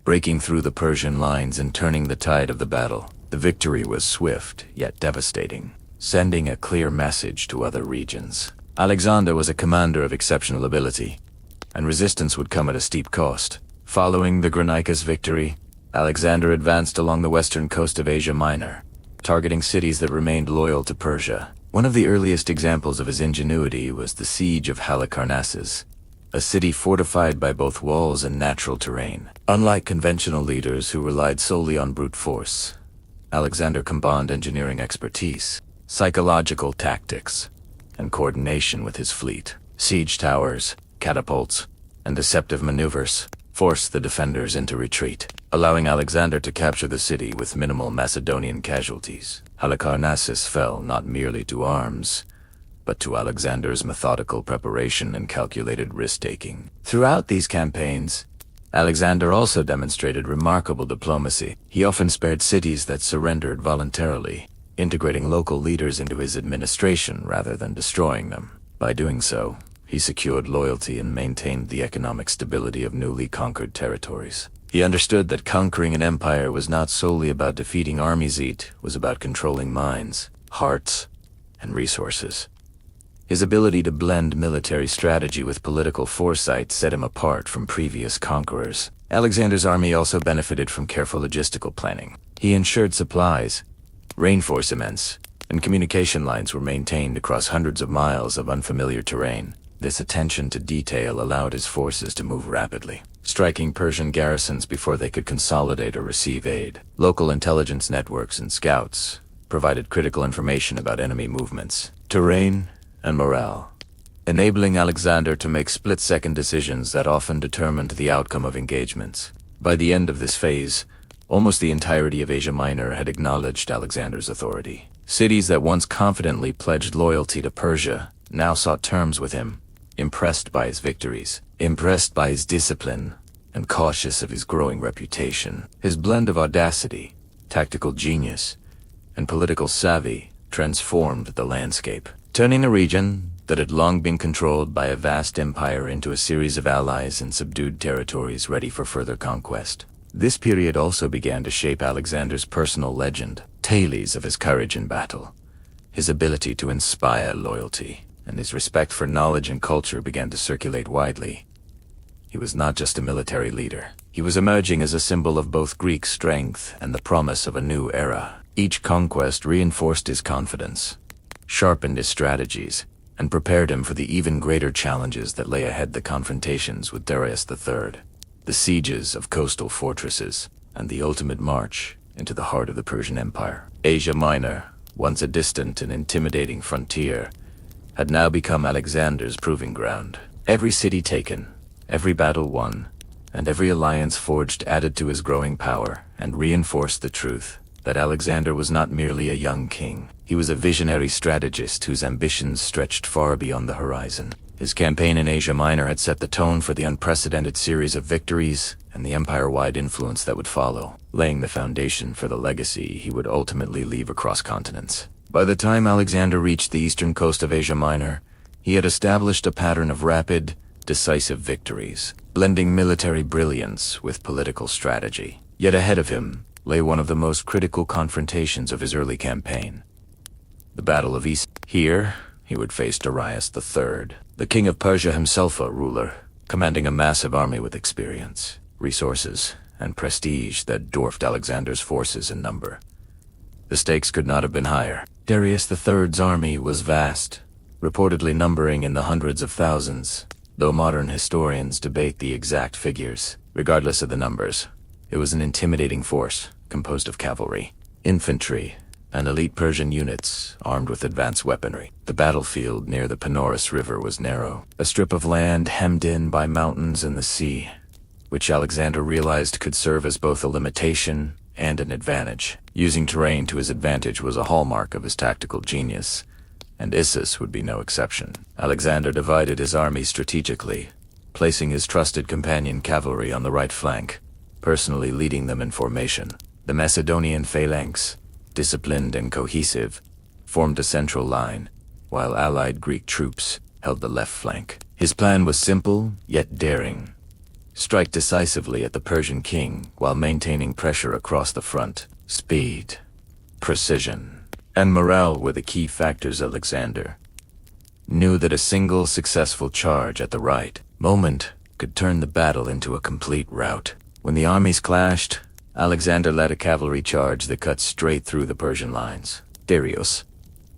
breaking through the Persian lines and turning the tide of the battle. The victory was swift, yet devastating, sending a clear message to other regions. Alexander was a commander of exceptional ability, and resistance would come at a steep cost. Following the Granicus victory, Alexander advanced along the western coast of Asia Minor, targeting cities that remained loyal to Persia. One of the earliest examples of his ingenuity was the siege of Halicarnassus, a city fortified by both walls and natural terrain. Unlike conventional leaders who relied solely on brute force, Alexander combined engineering expertise, psychological tactics, and coordination with his fleet. Siege towers, catapults, and deceptive maneuvers forced the defenders into retreat, allowing Alexander to capture the city with minimal Macedonian casualties. Halicarnassus fell not merely to arms, but to Alexander's methodical preparation and calculated risk-taking. Throughout these campaigns, Alexander also demonstrated remarkable diplomacy. He often spared cities that surrendered voluntarily, integrating local leaders into his administration rather than destroying them. By doing so, he secured loyalty and maintained the economic stability of newly conquered territories. He understood that conquering an empire was not solely about defeating armies, it was about controlling minds, hearts, and resources. His ability to blend military strategy with political foresight set him apart from previous conquerors. Alexander's army also benefited from careful logistical planning. He ensured supplies, reinforcements, and communication lines were maintained across hundreds of miles of unfamiliar terrain. This attention to detail allowed his forces to move rapidly, striking Persian garrisons before they could consolidate or receive aid. Local intelligence networks and scouts provided critical information about enemy movements, terrain, and morale, enabling Alexander to make split-second decisions that often determined the outcome of engagements. By the end of this phase, almost the entirety of Asia Minor had acknowledged Alexander's authority. Cities that once confidently pledged loyalty to Persia now sought terms with him, impressed by his victories, impressed by his discipline, and cautious of his growing reputation. His blend of audacity, tactical genius, and political savvy transformed the landscape, turning a region that had long been controlled by a vast empire into a series of allies and subdued territories ready for further conquest. This period also began to shape Alexander's personal legend, tales of his courage in battle, his ability to inspire loyalty, and his respect for knowledge and culture began to circulate widely. He was not just a military leader. He was emerging as a symbol of both Greek strength and the promise of a new era. Each conquest reinforced his confidence, sharpened his strategies, and prepared him for the even greater challenges that lay ahead: the confrontations with Darius III, the sieges of coastal fortresses, and the ultimate march into the heart of the Persian Empire. Asia Minor, once a distant and intimidating frontier, had now become Alexander's proving ground. Every city taken, every battle won, and every alliance forged added to his growing power and reinforced the truth that Alexander was not merely a young king. He was a visionary strategist whose ambitions stretched far beyond the horizon. His campaign in Asia Minor had set the tone for the unprecedented series of victories and the empire-wide influence that would follow, laying the foundation for the legacy he would ultimately leave across continents. By the time Alexander reached the eastern coast of Asia Minor, he had established a pattern of rapid, decisive victories, blending military brilliance with political strategy. Yet ahead of him lay one of the most critical confrontations of his early campaign: the Battle of East. Here, he would face Darius III, the king of Persia, himself a ruler, commanding a massive army with experience, resources, and prestige that dwarfed Alexander's forces in number. The stakes could not have been higher. Darius III's army was vast, reportedly numbering in the hundreds of thousands, though modern historians debate the exact figures. Regardless of the numbers, it was an intimidating force composed of cavalry, infantry, and elite Persian units armed with advanced weaponry. The battlefield near the Panoris River was narrow, a strip of land hemmed in by mountains and the sea, which Alexander realized could serve as both a limitation and an advantage. Using terrain to his advantage was a hallmark of his tactical genius, and Issus would be no exception. Alexander divided his army strategically, placing his trusted companion cavalry on the right flank, personally leading them in formation. The Macedonian phalanx, disciplined and cohesive, formed a central line, while allied Greek troops held the left flank. His plan was simple, yet daring: strike decisively at the Persian king while maintaining pressure across the front. Speed, precision, and morale were the key factors. Alexander knew that a single successful charge at the right moment could turn the battle into a complete rout. When the armies clashed, Alexander led a cavalry charge that cut straight through the Persian lines. Darius,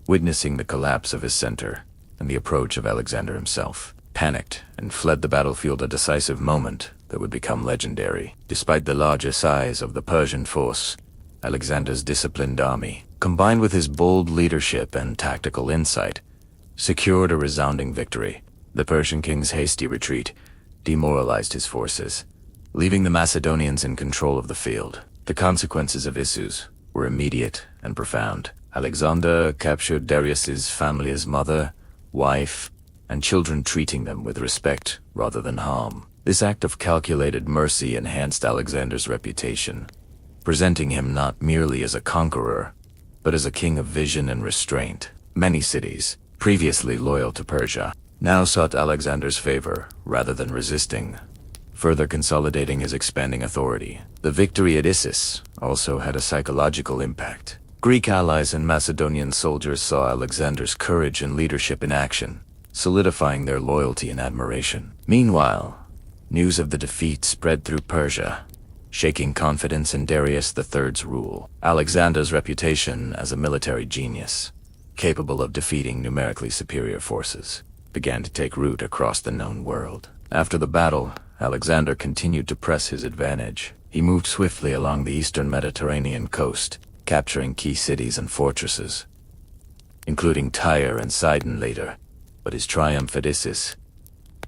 witnessing the collapse of his center and the approach of Alexander himself, panicked and fled the battlefield, a decisive moment that would become legendary. Despite the larger size of the Persian force, Alexander's disciplined army combined with his bold leadership and tactical insight, secured a resounding victory. The Persian king's hasty retreat demoralized his forces, leaving the Macedonians in control of the field. The consequences of Issus were immediate and profound. Alexander captured Darius's family, his mother, wife, and children, treating them with respect rather than harm. This act of calculated mercy enhanced Alexander's reputation, presenting him not merely as a conqueror, but as a king of vision and restraint. Many cities, previously loyal to Persia, now sought Alexander's favor rather than resisting, further consolidating his expanding authority. The victory at Issus also had a psychological impact. Greek allies and Macedonian soldiers saw Alexander's courage and leadership in action, solidifying their loyalty and admiration. Meanwhile, news of the defeat spread through Persia, shaking confidence in Darius III's rule. Alexander's reputation as a military genius, capable of defeating numerically superior forces, began to take root across the known world. After the battle, Alexander continued to press his advantage. He moved swiftly along the eastern Mediterranean coast, capturing key cities and fortresses, including Tyre and Sidon later. But his triumph at Issus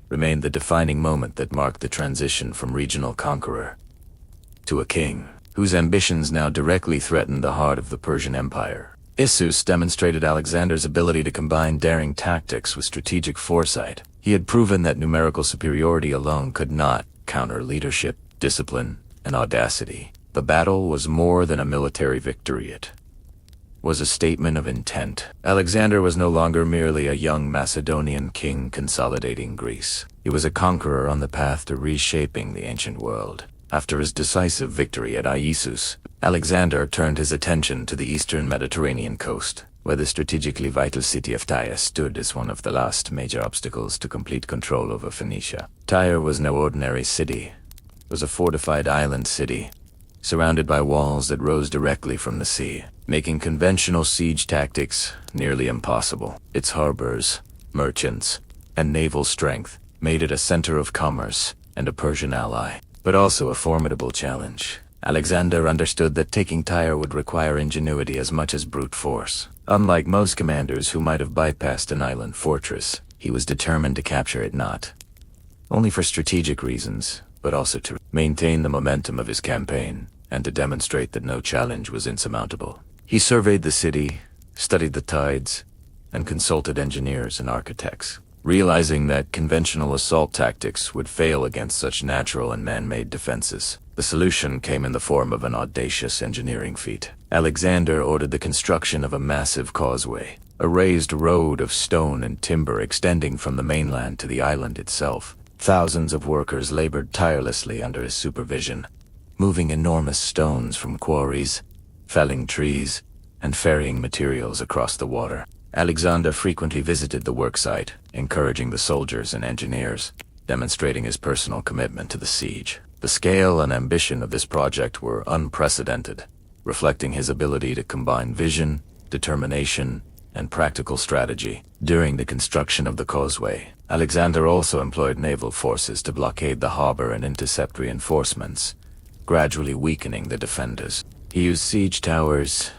remained the defining moment that marked the transition from regional conqueror to a king, whose ambitions now directly threatened the heart of the Persian Empire. Issus demonstrated Alexander's ability to combine daring tactics with strategic foresight. He had proven that numerical superiority alone could not counter leadership, discipline, and audacity. The battle was more than a military victory. It was a statement of intent. Alexander was no longer merely a young Macedonian king consolidating Greece. He was a conqueror on the path to reshaping the ancient world. After his decisive victory at Issus, Alexander turned his attention to the eastern Mediterranean coast, where the strategically vital city of Tyre stood as one of the last major obstacles to complete control over Phoenicia. Tyre was no ordinary city. It was a fortified island city, surrounded by walls that rose directly from the sea, making conventional siege tactics nearly impossible. Its harbors, merchants, and naval strength made it a center of commerce and a Persian ally, but also a formidable challenge. Alexander understood that taking Tyre would require ingenuity as much as brute force. Unlike most commanders who might have bypassed an island fortress, he was determined to capture it not only for strategic reasons, but also to maintain the momentum of his campaign and to demonstrate that no challenge was insurmountable. He surveyed the city, studied the tides, and consulted engineers and architects, realizing that conventional assault tactics would fail against such natural and man-made defenses. The solution came in the form of an audacious engineering feat. Alexander ordered the construction of a massive causeway, a raised road of stone and timber extending from the mainland to the island itself. Thousands of workers labored tirelessly under his supervision, moving enormous stones from quarries, felling trees, and ferrying materials across the water. Alexander frequently visited the worksite, encouraging the soldiers and engineers, demonstrating his personal commitment to the siege. The scale and ambition of this project were unprecedented, reflecting his ability to combine vision, determination, and practical strategy. During the construction of the causeway, Alexander also employed naval forces to blockade the harbor and intercept reinforcements, gradually weakening the defenders. He used siege towers,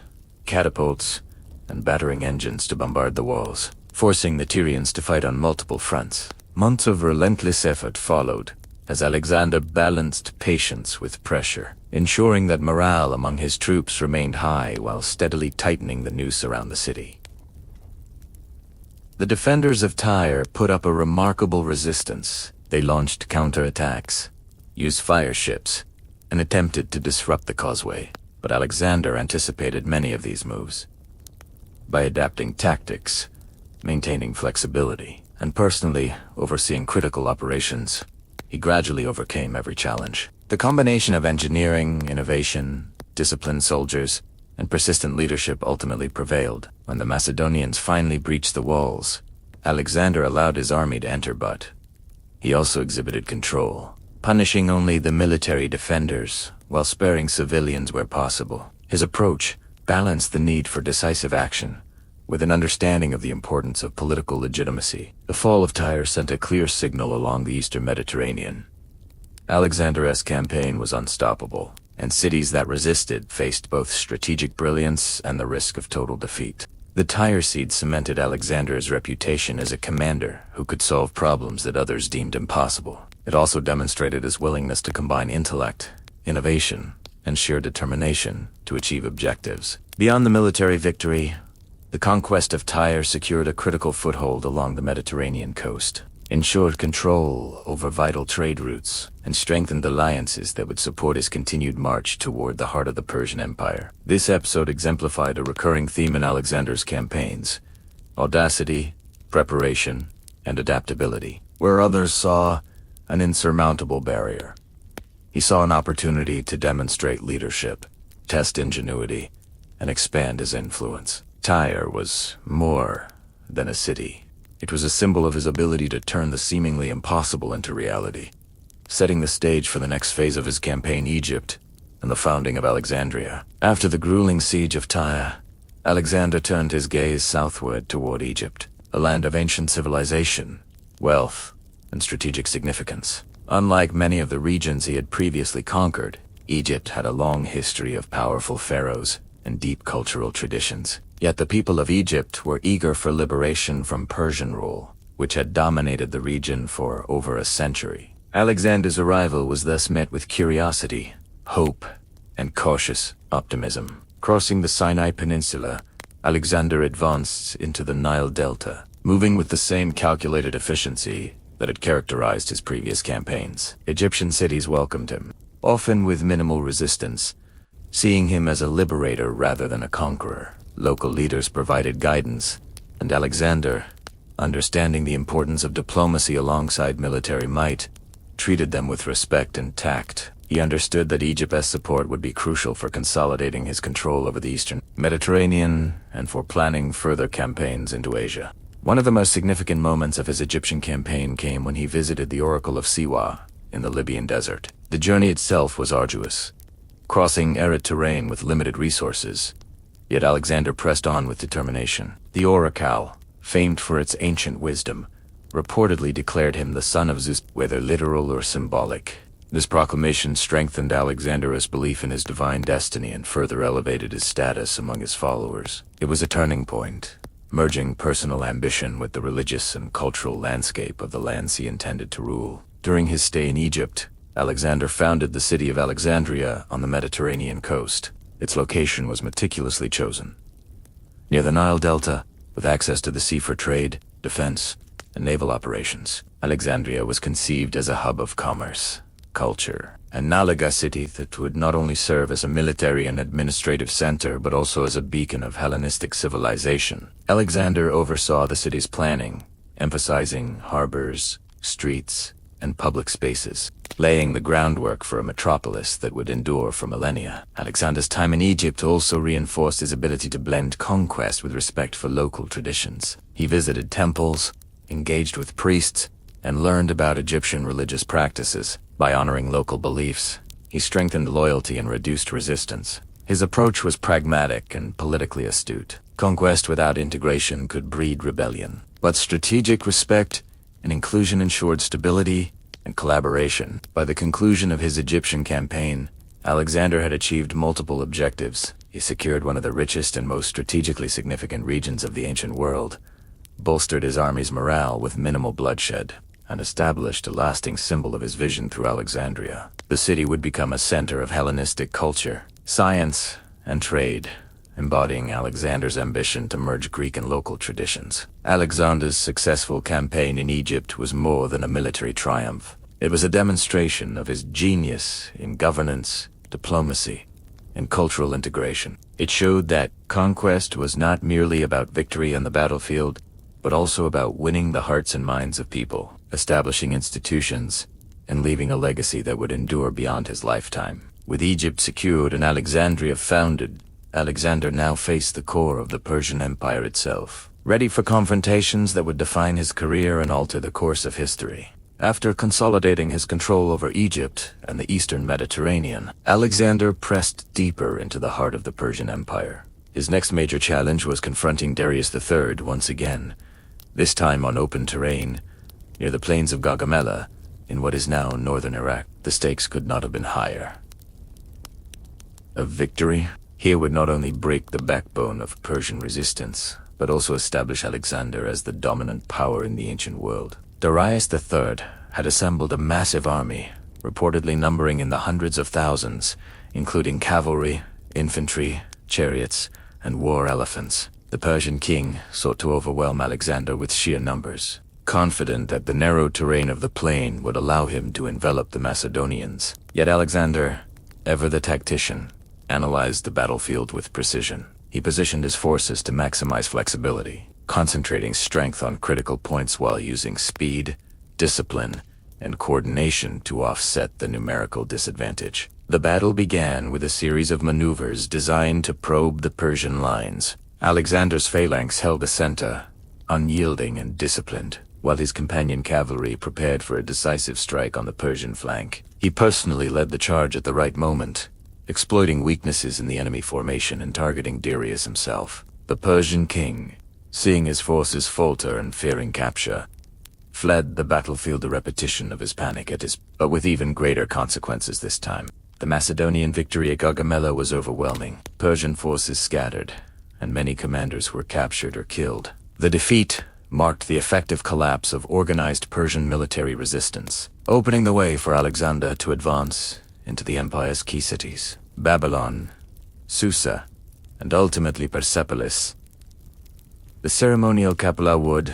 catapults, and battering engines to bombard the walls, forcing the Tyrians to fight on multiple fronts. Months of relentless effort followed, as Alexander balanced patience with pressure, ensuring that morale among his troops remained high while steadily tightening the noose around the city. The defenders of Tyre put up a remarkable resistance. They launched counterattacks, used fire ships, and attempted to disrupt the causeway. But Alexander anticipated many of these moves. By adapting tactics, maintaining flexibility, and personally overseeing critical operations, he gradually overcame every challenge. The combination of engineering, innovation, disciplined soldiers, and persistent leadership ultimately prevailed. When the Macedonians finally breached the walls, Alexander allowed his army to enter, but he also exhibited control, punishing only the military defenders while sparing civilians where possible. His approach balanced the need for decisive action with an understanding of the importance of political legitimacy. The fall of Tyre sent a clear signal along the eastern Mediterranean. Alexander's campaign was unstoppable, and cities that resisted faced both strategic brilliance and the risk of total defeat. The Tyre siege cemented Alexander's reputation as a commander who could solve problems that others deemed impossible. It also demonstrated his willingness to combine intellect, innovation, and sheer determination to achieve objectives. Beyond the military victory, the conquest of Tyre secured a critical foothold along the Mediterranean coast, ensured control over vital trade routes, and strengthened alliances that would support his continued march toward the heart of the Persian Empire. This episode exemplified a recurring theme in Alexander's campaigns: audacity, preparation, and adaptability. Where others saw an insurmountable barrier, he saw an opportunity to demonstrate leadership, test ingenuity, and expand his influence. Tyre was more than a city. It was a symbol of his ability to turn the seemingly impossible into reality, setting the stage for the next phase of his campaign, Egypt, and the founding of Alexandria. After the grueling siege of Tyre, Alexander turned his gaze southward toward Egypt, a land of ancient civilization, wealth, and strategic significance. Unlike many of the regions he had previously conquered, Egypt had a long history of powerful pharaohs and deep cultural traditions. Yet the people of Egypt were eager for liberation from Persian rule, which had dominated the region for over a century. Alexander's arrival was thus met with curiosity, hope, and cautious optimism. Crossing the Sinai Peninsula, Alexander advanced into the Nile Delta, moving with the same calculated efficiency that had characterized his previous campaigns. Egyptian cities welcomed him, often with minimal resistance, seeing him as a liberator rather than a conqueror. Local leaders provided guidance, and Alexander, understanding the importance of diplomacy alongside military might, treated them with respect and tact. He understood that Egypt's support would be crucial for consolidating his control over the eastern Mediterranean and for planning further campaigns into Asia. One of the most significant moments of his Egyptian campaign came when he visited the Oracle of Siwa in the Libyan desert. The journey itself was arduous, crossing arid terrain with limited resources, yet Alexander pressed on with determination. The Oracle, famed for its ancient wisdom, reportedly declared him the son of Zeus, whether literal or symbolic. This proclamation strengthened Alexander's belief in his divine destiny and further elevated his status among his followers. It was a turning point, merging personal ambition with the religious and cultural landscape of the lands he intended to rule. During his stay in Egypt, Alexander founded the city of Alexandria on the Mediterranean coast. Its location was meticulously chosen, near the Nile Delta, with access to the sea for trade, defense, and naval operations. Alexandria was conceived as a hub of commerce, culture, and Nalaga city that would not only serve as a military and administrative center but also as a beacon of Hellenistic civilization. Alexander oversaw the city's planning, emphasizing harbors, streets, and public spaces, laying the groundwork for a metropolis that would endure for millennia. Alexander's time in Egypt also reinforced his ability to blend conquest with respect for local traditions. He visited temples, engaged with priests, and learned about Egyptian religious practices. By honoring local beliefs, he strengthened loyalty and reduced resistance. His approach was pragmatic and politically astute. Conquest without integration could breed rebellion, but strategic respect and inclusion ensured stability and collaboration. By the conclusion of his Egyptian campaign, Alexander had achieved multiple objectives. He secured one of the richest and most strategically significant regions of the ancient world, bolstered his army's morale with minimal bloodshed, and established a lasting symbol of his vision through Alexandria. The city would become a center of Hellenistic culture, science, and trade, embodying Alexander's ambition to merge Greek and local traditions. Alexander's successful campaign in Egypt was more than a military triumph. It was a demonstration of his genius in governance, diplomacy, and cultural integration. It showed that conquest was not merely about victory on the battlefield, but also about winning the hearts and minds of people, establishing institutions, and leaving a legacy that would endure beyond his lifetime. With Egypt secured and Alexandria founded, Alexander now faced the core of the Persian Empire itself, ready for confrontations that would define his career and alter the course of history. After consolidating his control over Egypt and the eastern Mediterranean, Alexander pressed deeper into the heart of the Persian Empire. His next major challenge was confronting Darius III once again, this time on open terrain, near the plains of Gaugamela, in what is now northern Iraq. The stakes could not have been higher. A victory here would not only break the backbone of Persian resistance, but also establish Alexander as the dominant power in the ancient world. Darius III had assembled a massive army, reportedly numbering in the hundreds of thousands, including cavalry, infantry, chariots, and war elephants. The Persian king sought to overwhelm Alexander with sheer numbers, confident that the narrow terrain of the plain would allow him to envelop the Macedonians. Yet Alexander, ever the tactician, analyzed the battlefield with precision. He positioned his forces to maximize flexibility, concentrating strength on critical points while using speed, discipline, and coordination to offset the numerical disadvantage. The battle began with a series of maneuvers designed to probe the Persian lines. Alexander's phalanx held the center, unyielding and disciplined, while his companion cavalry prepared for a decisive strike on the Persian flank. He personally led the charge at the right moment, exploiting weaknesses in the enemy formation and targeting Darius himself. The Persian king, seeing his forces falter and fearing capture, fled the battlefield, a repetition of his panic but with even greater consequences this time. The Macedonian victory at Gaugamela was overwhelming. Persian forces scattered, and many commanders were captured or killed. The defeat marked the effective collapse of organized Persian military resistance, opening the way for Alexander to advance into the empire's key cities, Babylon, Susa, and ultimately Persepolis. The ceremonial capital would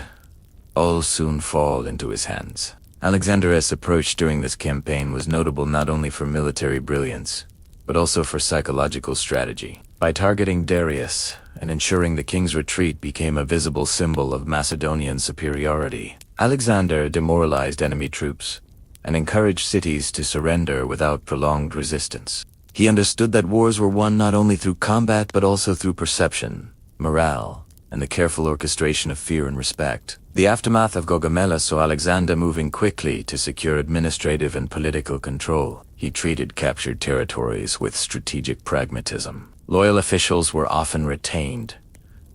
all soon fall into his hands. Alexander's approach during this campaign was notable not only for military brilliance, but also for psychological strategy. By targeting Darius and ensuring the king's retreat became a visible symbol of Macedonian superiority, Alexander demoralized enemy troops and encouraged cities to surrender without prolonged resistance. He understood that wars were won not only through combat but also through perception, morale, and the careful orchestration of fear and respect. The aftermath of Gaugamela saw Alexander moving quickly to secure administrative and political control. He treated captured territories with strategic pragmatism. Loyal officials were often retained,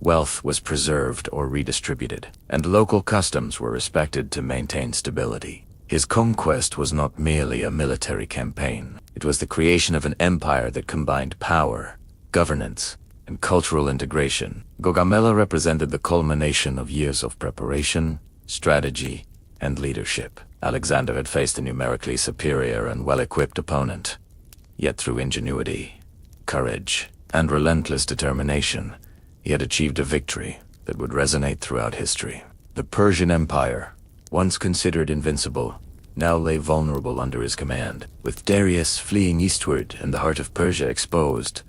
wealth was preserved or redistributed, and local customs were respected to maintain stability. His conquest was not merely a military campaign. It was the creation of an empire that combined power, governance, and cultural integration. Gaugamela represented the culmination of years of preparation, strategy, and leadership. Alexander had faced a numerically superior and well-equipped opponent. Yet through ingenuity, courage, and relentless determination, he had achieved a victory that would resonate throughout history. The Persian Empire, once considered invincible, now lay vulnerable under his command. With Darius fleeing eastward and the heart of Persia exposed,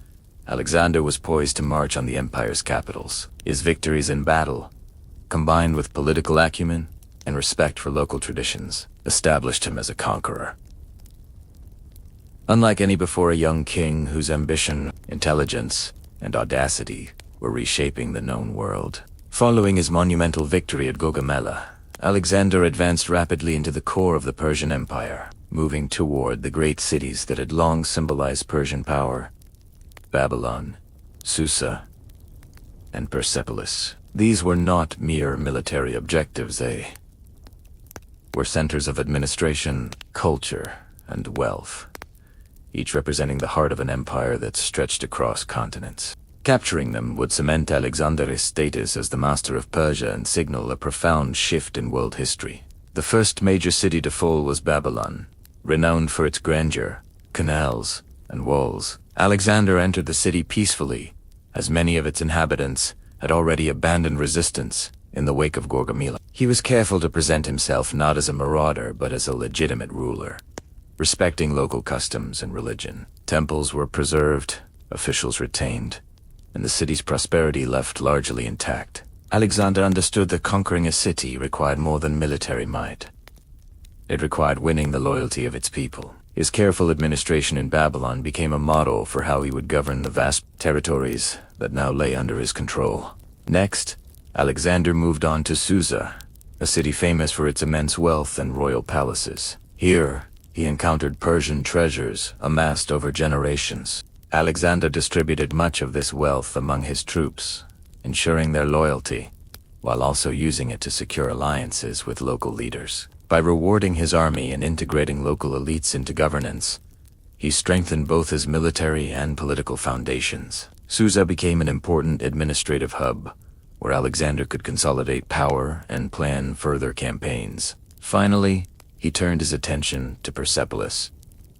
Alexander was poised to march on the empire's capitals. His victories in battle, combined with political acumen and respect for local traditions, established him as a conqueror. Unlike any before, a young king whose ambition, intelligence, and audacity were reshaping the known world. Following his monumental victory at Gaugamela, Alexander advanced rapidly into the core of the Persian Empire, moving toward the great cities that had long symbolized Persian power: Babylon, Susa, and Persepolis. These were not mere military objectives, they were centers of administration, culture, and wealth, each representing the heart of an empire that stretched across continents. Capturing them would cement Alexander's status as the master of Persia and signal a profound shift in world history. The first major city to fall was Babylon, renowned for its grandeur, canals, and walls. Alexander entered the city peacefully, as many of its inhabitants had already abandoned resistance in the wake of Gaugamela. He was careful to present himself not as a marauder but as a legitimate ruler, respecting local customs and religion. Temples were preserved, officials retained, and the city's prosperity left largely intact. Alexander understood that conquering a city required more than military might. It required winning the loyalty of its people. His careful administration in Babylon became a model for how he would govern the vast territories that now lay under his control. Next, Alexander moved on to Susa, a city famous for its immense wealth and royal palaces. Here, he encountered Persian treasures amassed over generations. Alexander distributed much of this wealth among his troops, ensuring their loyalty, while also using it to secure alliances with local leaders. By rewarding his army and integrating local elites into governance, he strengthened both his military and political foundations. Susa became an important administrative hub, where Alexander could consolidate power and plan further campaigns. Finally, he turned his attention to Persepolis,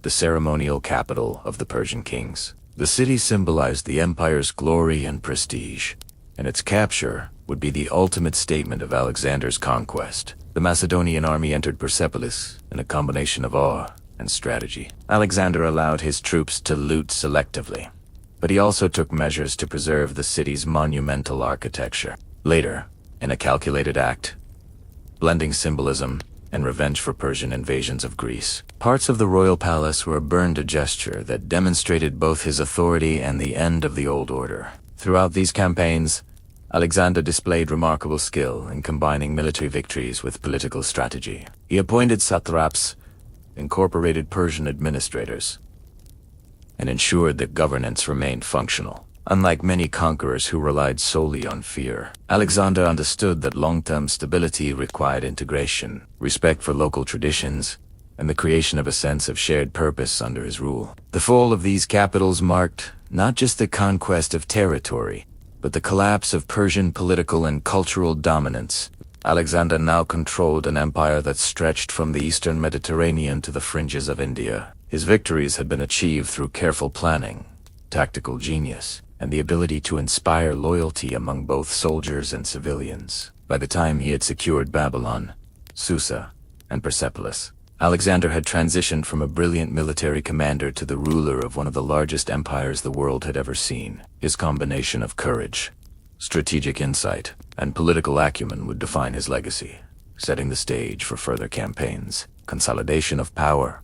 the ceremonial capital of the Persian kings. The city symbolized the empire's glory and prestige, and its capture would be the ultimate statement of Alexander's conquest. The Macedonian army entered Persepolis in a combination of awe and strategy. Alexander allowed his troops to loot selectively, but he also took measures to preserve the city's monumental architecture. Later, in a calculated act, blending symbolism and revenge for Persian invasions of Greece, parts of the royal palace were burned, a gesture that demonstrated both his authority and the end of the old order. Throughout these campaigns, Alexander displayed remarkable skill in combining military victories with political strategy. He appointed satraps, incorporated Persian administrators, and ensured that governance remained functional. Unlike many conquerors who relied solely on fear, Alexander understood that long-term stability required integration, respect for local traditions, and the creation of a sense of shared purpose under his rule. The fall of these capitals marked not just the conquest of territory, but the collapse of Persian political and cultural dominance. Alexander now controlled an empire that stretched from the eastern Mediterranean to the fringes of India. His victories had been achieved through careful planning, tactical genius, and the ability to inspire loyalty among both soldiers and civilians. By the time he had secured Babylon, Susa, and Persepolis, Alexander had transitioned from a brilliant military commander to the ruler of one of the largest empires the world had ever seen. His combination of courage, strategic insight, and political acumen would define his legacy, setting the stage for further campaigns, consolidation of power,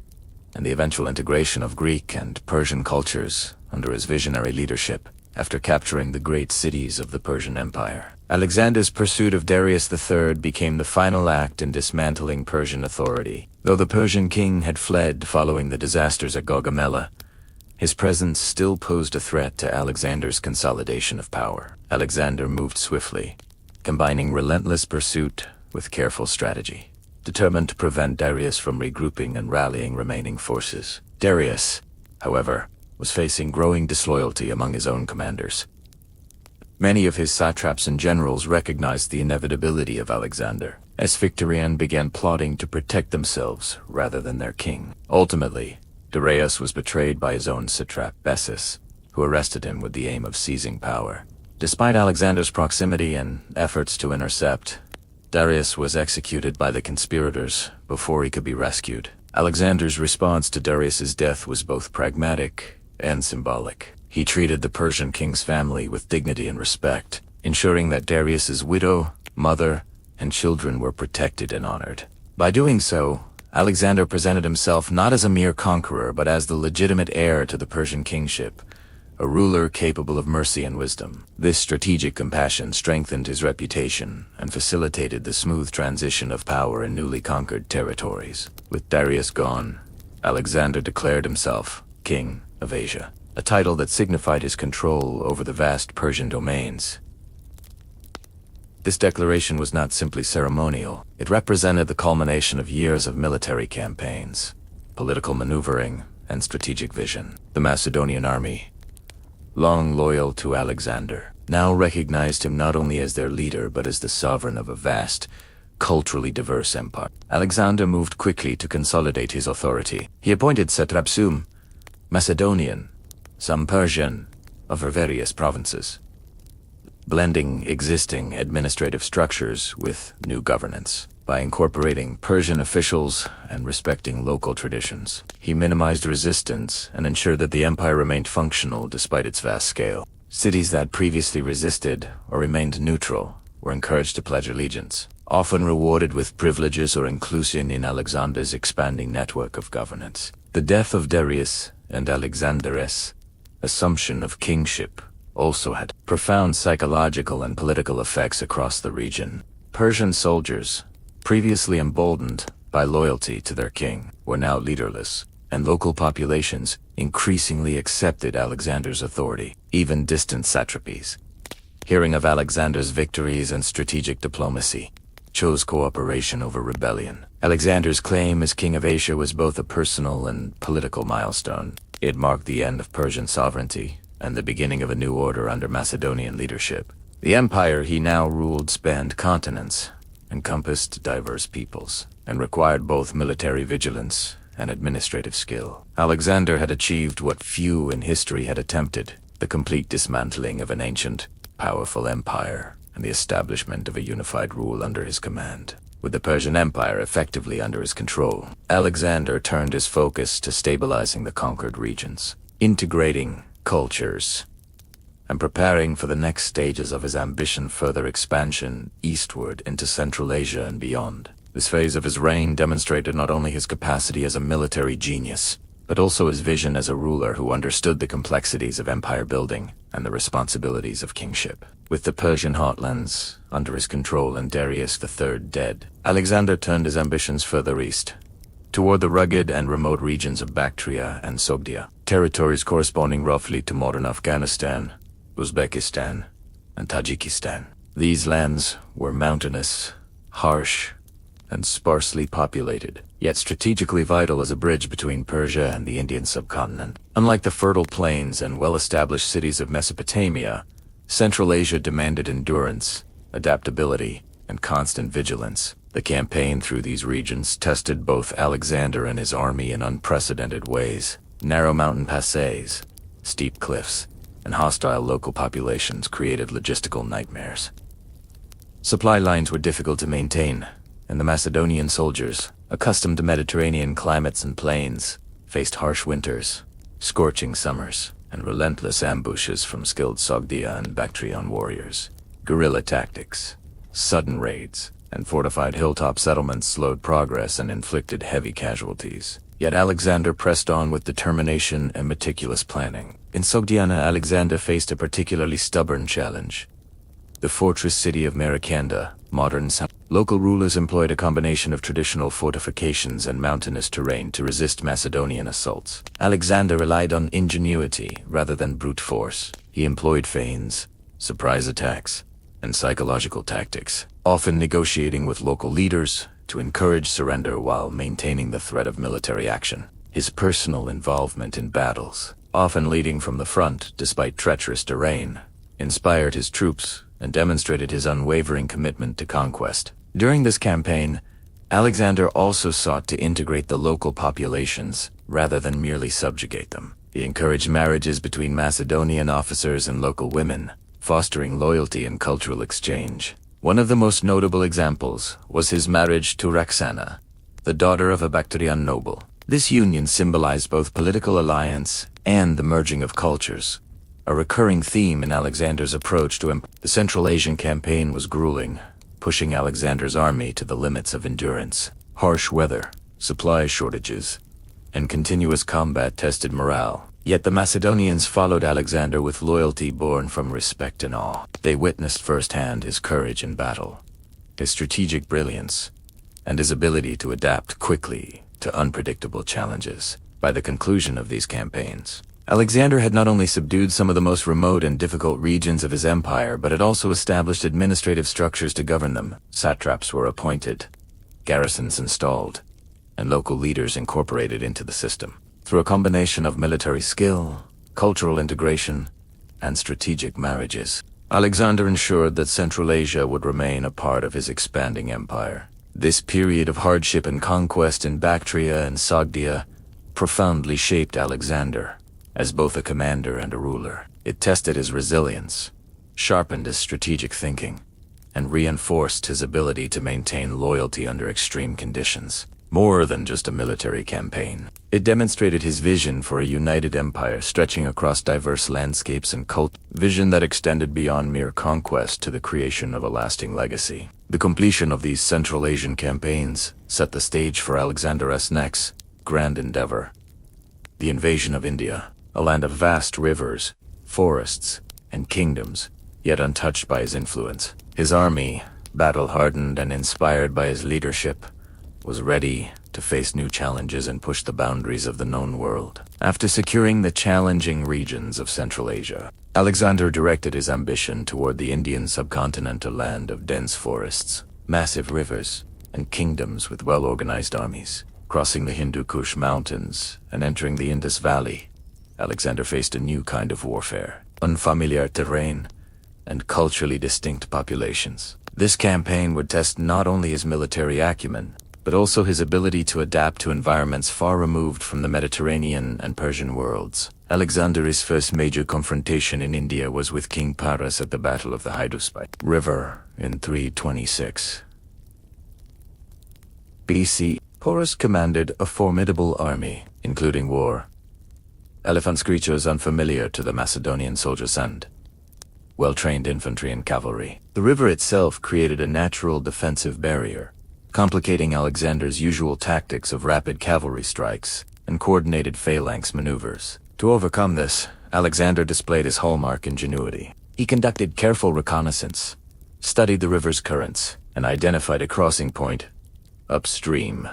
and the eventual integration of Greek and Persian cultures under his visionary leadership. After capturing the great cities of the Persian Empire, Alexander's pursuit of Darius III became the final act in dismantling Persian authority. Though the Persian king had fled following the disasters at Gaugamela, his presence still posed a threat to Alexander's consolidation of power. Alexander moved swiftly, combining relentless pursuit with careful strategy, determined to prevent Darius from regrouping and rallying remaining forces. Darius, however, was facing growing disloyalty among his own commanders. Many of his satraps and generals recognized the inevitability of Alexander, as Victorian began plotting to protect themselves rather than their king. Ultimately, Darius was betrayed by his own satrap, Bessus, who arrested him with the aim of seizing power. Despite Alexander's proximity and efforts to intercept, Darius was executed by the conspirators before he could be rescued. Alexander's response to Darius's death was both pragmatic and symbolic. He treated the Persian king's family with dignity and respect, ensuring that Darius's widow, mother, and children were protected and honored. By doing so, Alexander presented himself not as a mere conqueror, but as the legitimate heir to the Persian kingship, a ruler capable of mercy and wisdom. This strategic compassion strengthened his reputation and facilitated the smooth transition of power in newly conquered territories. With Darius gone, Alexander declared himself King of Asia, a title that signified his control over the vast Persian domains. This declaration was not simply ceremonial. It represented the culmination of years of military campaigns, political maneuvering, and strategic vision. The Macedonian army, long loyal to Alexander, now recognized him not only as their leader but as the sovereign of a vast, culturally diverse empire. Alexander moved quickly to consolidate his authority. He appointed satraps, Macedonian, some Persian, of her various provinces, blending existing administrative structures with new governance. By incorporating Persian officials and respecting local traditions, he minimized resistance and ensured that the empire remained functional despite its vast scale. Cities that previously resisted or remained neutral were encouraged to pledge allegiance, often rewarded with privileges or inclusion in Alexander's expanding network of governance. The death of Darius and Alexander's assumption of kingship also had profound psychological and political effects across the region. Persian soldiers, previously emboldened by loyalty to their king, were now leaderless, and local populations increasingly accepted Alexander's authority. Even distant satrapies, hearing of Alexander's victories and strategic diplomacy, chose cooperation over rebellion. Alexander's claim as king of Asia was both a personal and political milestone. It marked the end of Persian sovereignty and the beginning of a new order under Macedonian leadership. The empire he now ruled spanned continents, encompassed diverse peoples, and required both military vigilance and administrative skill. Alexander had achieved what few in history had attempted: the complete dismantling of an ancient, powerful empire and the establishment of a unified rule under his command. With the Persian Empire effectively under his control, Alexander turned his focus to stabilizing the conquered regions, integrating cultures, and preparing for the next stages of his ambition, further expansion eastward into Central Asia and beyond. This phase of his reign demonstrated not only his capacity as a military genius, but also his vision as a ruler who understood the complexities of empire building and the responsibilities of kingship. With the Persian heartlands under his control and Darius III dead, Alexander turned his ambitions further east, toward the rugged and remote regions of Bactria and Sogdia, territories corresponding roughly to modern Afghanistan, Uzbekistan, and Tajikistan. These lands were mountainous, harsh, and sparsely populated, yet strategically vital as a bridge between Persia and the Indian subcontinent. Unlike the fertile plains and well-established cities of Mesopotamia, Central Asia demanded endurance, adaptability, and constant vigilance. The campaign through these regions tested both Alexander and his army in unprecedented ways. Narrow mountain passes, steep cliffs, and hostile local populations created logistical nightmares. Supply lines were difficult to maintain, and the Macedonian soldiers, accustomed to Mediterranean climates and plains, faced harsh winters, scorching summers, and relentless ambushes from skilled Sogdia and Bactrian warriors. Guerrilla tactics, sudden raids, and fortified hilltop settlements slowed progress and inflicted heavy casualties. Yet Alexander pressed on with determination and meticulous planning. In Sogdiana, Alexander faced a particularly stubborn challenge: the fortress city of Marikanda, modern South. Local rulers employed a combination of traditional fortifications and mountainous terrain to resist Macedonian assaults. Alexander relied on ingenuity rather than brute force. He employed feigns, surprise attacks, and psychological tactics, often negotiating with local leaders to encourage surrender while maintaining the threat of military action. His personal involvement in battles, often leading from the front despite treacherous terrain, inspired his troops and demonstrated his unwavering commitment to conquest. During this campaign, Alexander also sought to integrate the local populations rather than merely subjugate them. He encouraged marriages between Macedonian officers and local women, fostering loyalty and cultural exchange. One of the most notable examples was his marriage to Roxana, the daughter of a Bactrian noble. This union symbolized both political alliance and the merging of cultures, a recurring theme in Alexander's approach to the Central Asian campaign was grueling, pushing Alexander's army to the limits of endurance. Harsh weather, supply shortages, and continuous combat tested morale. Yet the Macedonians followed Alexander with loyalty born from respect and awe. They witnessed firsthand his courage in battle, his strategic brilliance, and his ability to adapt quickly to unpredictable challenges. By the conclusion of these campaigns, Alexander had not only subdued some of the most remote and difficult regions of his empire, but had also established administrative structures to govern them. Satraps were appointed, garrisons installed, and local leaders incorporated into the system. Through a combination of military skill, cultural integration, and strategic marriages, Alexander ensured that Central Asia would remain a part of his expanding empire. This period of hardship and conquest in Bactria and Sogdia profoundly shaped Alexander as both a commander and a ruler. It tested his resilience, sharpened his strategic thinking, and reinforced his ability to maintain loyalty under extreme conditions. More than just a military campaign, it demonstrated his vision for a united empire stretching across diverse landscapes and vision that extended beyond mere conquest to the creation of a lasting legacy. The completion of these Central Asian campaigns set the stage for Alexander's next grand endeavor: the invasion of India, a land of vast rivers, forests, and kingdoms, yet untouched by his influence. His army, battle-hardened and inspired by his leadership, was ready to face new challenges and push the boundaries of the known world. After securing the challenging regions of Central Asia, Alexander directed his ambition toward the Indian subcontinent, a land of dense forests, massive rivers, and kingdoms with well-organized armies. Crossing the Hindu Kush mountains and entering the Indus Valley, Alexander faced a new kind of warfare, unfamiliar terrain, and culturally distinct populations. This campaign would test not only his military acumen, but also his ability to adapt to environments far removed from the Mediterranean and Persian worlds. Alexander's first major confrontation in India was with King Paras at the Battle of the Hydaspes River in 326 BC. Porus commanded a formidable army, including elephants, creatures unfamiliar to the Macedonian soldiers, and well-trained infantry and cavalry. The river itself created a natural defensive barrier, complicating Alexander's usual tactics of rapid cavalry strikes and coordinated phalanx maneuvers. To overcome this, Alexander displayed his hallmark ingenuity. He conducted careful reconnaissance, studied the river's currents, and identified a crossing point upstream,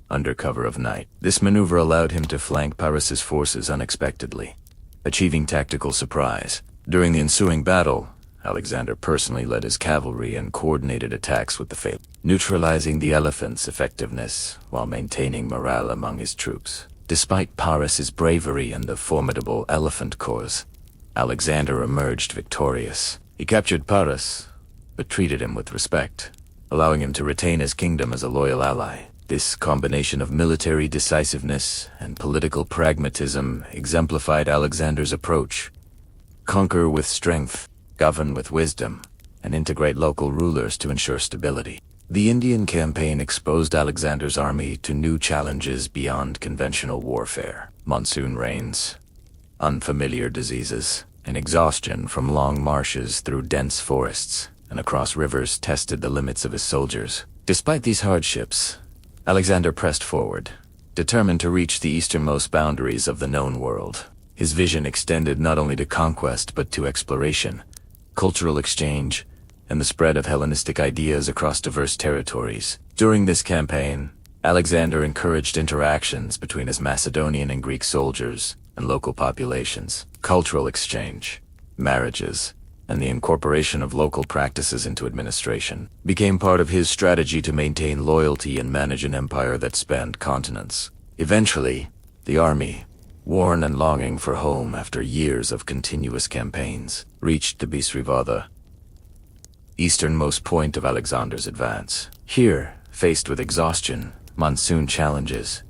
under cover of night. This maneuver allowed him to flank Paras's forces unexpectedly, achieving tactical surprise. During the ensuing battle, Alexander personally led his cavalry and coordinated attacks with the phalanx, neutralizing the elephants' effectiveness while maintaining morale among his troops. Despite Paras's bravery and the formidable elephant corps, Alexander emerged victorious. He captured Paras, but treated him with respect, allowing him to retain his kingdom as a loyal ally. This combination of military decisiveness and political pragmatism exemplified Alexander's approach: conquer with strength, govern with wisdom, and integrate local rulers to ensure stability. The Indian campaign exposed Alexander's army to new challenges beyond conventional warfare: monsoon rains, unfamiliar diseases, and exhaustion from long marches through dense forests and across rivers tested the limits of his soldiers. Despite these hardships, Alexander pressed forward, determined to reach the easternmost boundaries of the known world. His vision extended not only to conquest but to exploration, cultural exchange, and the spread of Hellenistic ideas across diverse territories. During this campaign, Alexander encouraged interactions between his Macedonian and Greek soldiers and local populations. Cultural exchange, marriages, and the incorporation of local practices into administration became part of his strategy to maintain loyalty and manage an empire that spanned continents. Eventually, the army, worn and longing for home after years of continuous campaigns, reached the Bisrivada, easternmost point of Alexander's advance. Here, faced with exhaustion, monsoon challenges,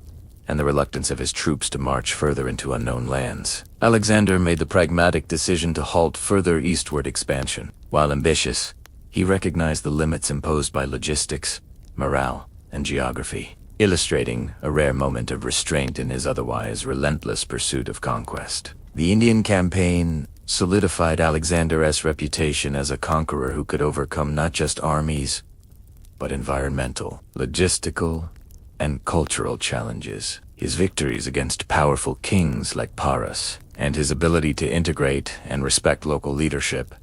and the reluctance of his troops to march further into unknown lands, Alexander made the pragmatic decision to halt further eastward expansion. While ambitious, he recognized the limits imposed by logistics, morale, and geography, illustrating a rare moment of restraint in his otherwise relentless pursuit of conquest. The Indian campaign solidified Alexander's reputation as a conqueror who could overcome not just armies, but environmental, logistical, and cultural challenges. His victories against powerful kings like Paras, and his ability to integrate and respect local leadership,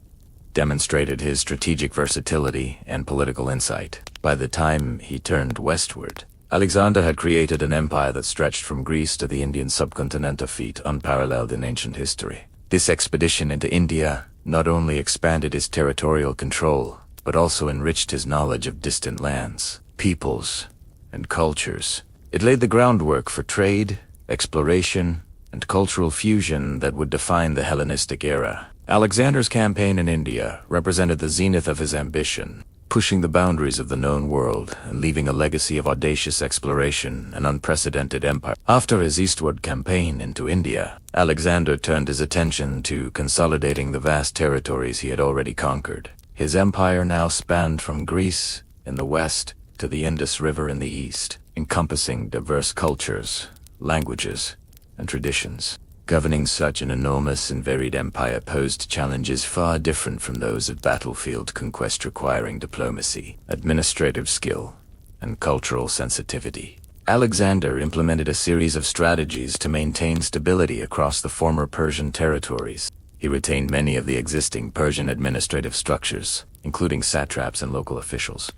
demonstrated his strategic versatility and political insight. By the time he turned westward, Alexander had created an empire that stretched from Greece to the Indian subcontinent, a feat unparalleled in ancient history. This expedition into India not only expanded his territorial control, but also enriched his knowledge of distant lands, peoples, and cultures. It laid the groundwork for trade, exploration, and cultural fusion that would define the Hellenistic era. Alexander's campaign in India represented the zenith of his ambition, pushing the boundaries of the known world and leaving a legacy of audacious exploration and unprecedented empire. After his eastward campaign into India, Alexander turned his attention to consolidating the vast territories he had already conquered. His empire now spanned from Greece in the west to the Indus River in the east, encompassing diverse cultures, languages, and traditions. Governing such an enormous and varied empire posed challenges far different from those of battlefield conquest, requiring diplomacy, administrative skill, and cultural sensitivity. Alexander implemented a series of strategies to maintain stability across the former Persian territories. He retained many of the existing Persian administrative structures, including satraps and local officials,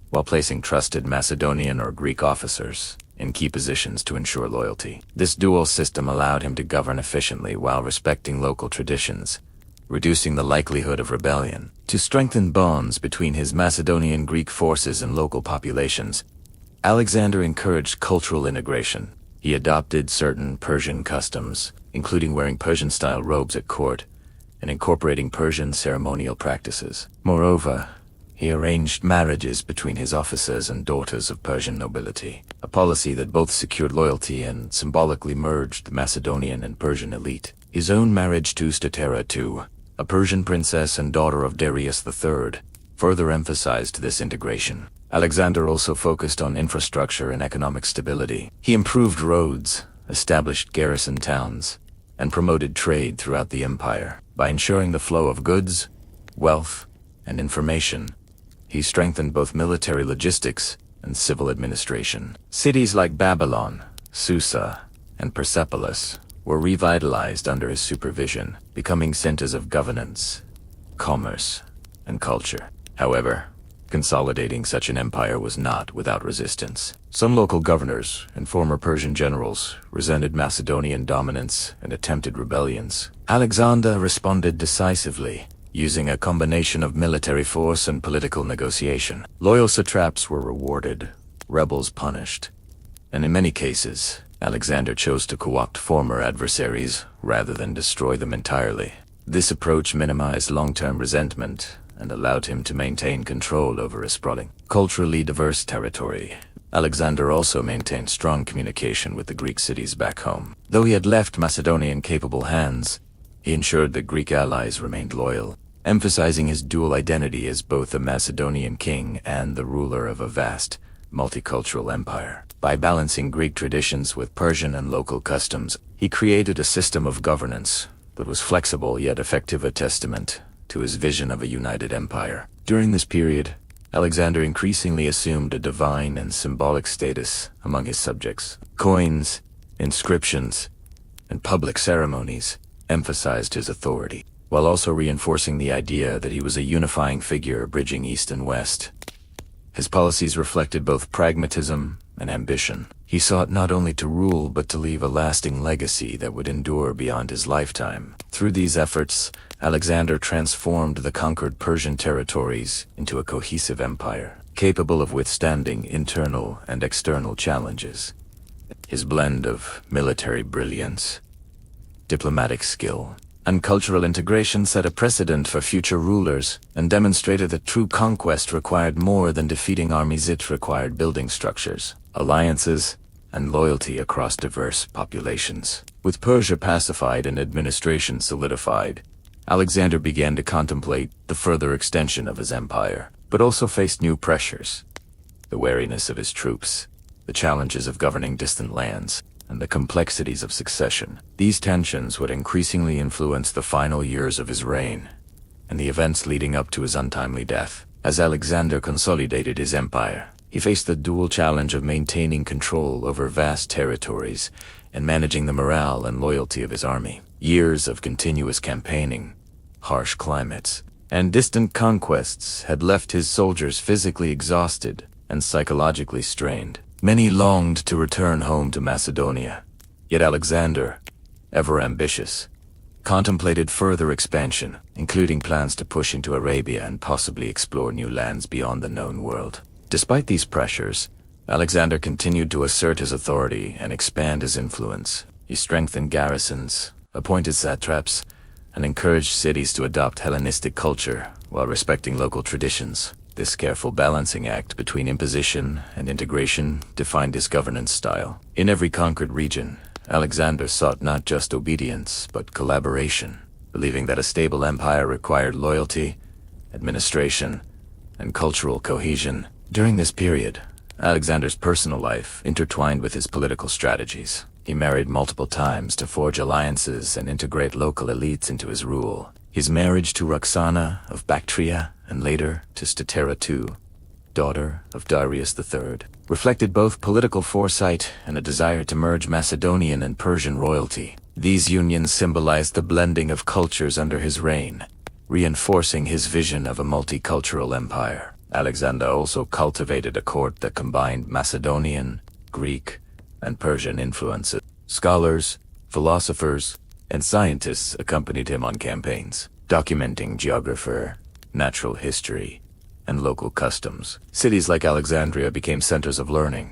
while placing trusted Macedonian or Greek officers in key positions to ensure loyalty. This dual system allowed him to govern efficiently while respecting local traditions, reducing the likelihood of rebellion. To strengthen bonds between his Macedonian Greek forces and local populations, Alexander encouraged cultural integration. He adopted certain Persian customs, including wearing Persian-style robes at court and incorporating Persian ceremonial practices. Moreover, he arranged marriages between his officers and daughters of Persian nobility, a policy that both secured loyalty and symbolically merged the Macedonian and Persian elite. His own marriage to Statera II, a Persian princess and daughter of Darius III, further emphasized this integration. Alexander also focused on infrastructure and economic stability. He improved roads, established garrison towns, and promoted trade throughout the empire. By ensuring the flow of goods, wealth, and information, he strengthened both military logistics and civil administration. Cities like Babylon, Susa, and Persepolis were revitalized under his supervision, becoming centers of governance, commerce, and culture. However, consolidating such an empire was not without resistance. Some local governors and former Persian generals resented Macedonian dominance and attempted rebellions. Alexander responded decisively, using a combination of military force and political negotiation. Loyal satraps were rewarded, rebels punished, and in many cases, Alexander chose to co-opt former adversaries rather than destroy them entirely. This approach minimized long-term resentment and allowed him to maintain control over a sprawling, culturally diverse territory. Alexander also maintained strong communication with the Greek cities back home. Though he had left Macedonia in capable hands, he ensured that Greek allies remained loyal, emphasizing his dual identity as both a Macedonian king and the ruler of a vast, multicultural empire. By balancing Greek traditions with Persian and local customs, he created a system of governance that was flexible yet effective, a testament to his vision of a united empire. During this period, Alexander increasingly assumed a divine and symbolic status among his subjects. Coins, inscriptions, and public ceremonies emphasized his authority, while also reinforcing the idea that he was a unifying figure bridging East and West. His policies reflected both pragmatism and ambition. He sought not only to rule but to leave a lasting legacy that would endure beyond his lifetime. Through these efforts, Alexander transformed the conquered Persian territories into a cohesive empire, capable of withstanding internal and external challenges. His blend of military brilliance, diplomatic skill, and cultural integration set a precedent for future rulers and demonstrated that true conquest required more than defeating armies. It required building structures, alliances, and loyalty across diverse populations. With Persia pacified and administration solidified, Alexander began to contemplate the further extension of his empire, but also faced new pressures: the wariness of his troops, the challenges of governing distant lands, and the complexities of succession. These tensions would increasingly influence the final years of his reign and the events leading up to his untimely death. As Alexander consolidated his empire, he faced the dual challenge of maintaining control over vast territories and managing the morale and loyalty of his army. Years of continuous campaigning, harsh climates, and distant conquests had left his soldiers physically exhausted and psychologically strained. Many longed to return home to Macedonia, yet Alexander, ever ambitious, contemplated further expansion, including plans to push into Arabia and possibly explore new lands beyond the known world. Despite these pressures, Alexander continued to assert his authority and expand his influence. He strengthened garrisons, appointed satraps, and encouraged cities to adopt Hellenistic culture while respecting local traditions. This careful balancing act between imposition and integration defined his governance style. In every conquered region, Alexander sought not just obedience, but collaboration, believing that a stable empire required loyalty, administration, and cultural cohesion. During this period, Alexander's personal life intertwined with his political strategies. He married multiple times to forge alliances and integrate local elites into his rule. His marriage to Roxana of Bactria and later to Statera II, daughter of Darius III, reflected both political foresight and a desire to merge Macedonian and Persian royalty. These unions symbolized the blending of cultures under his reign, reinforcing his vision of a multicultural empire. Alexander also cultivated a court that combined Macedonian, Greek, and Persian influences. Scholars, philosophers, and scientists accompanied him on campaigns, documenting geography, natural history, and local customs. Cities like Alexandria became centers of learning,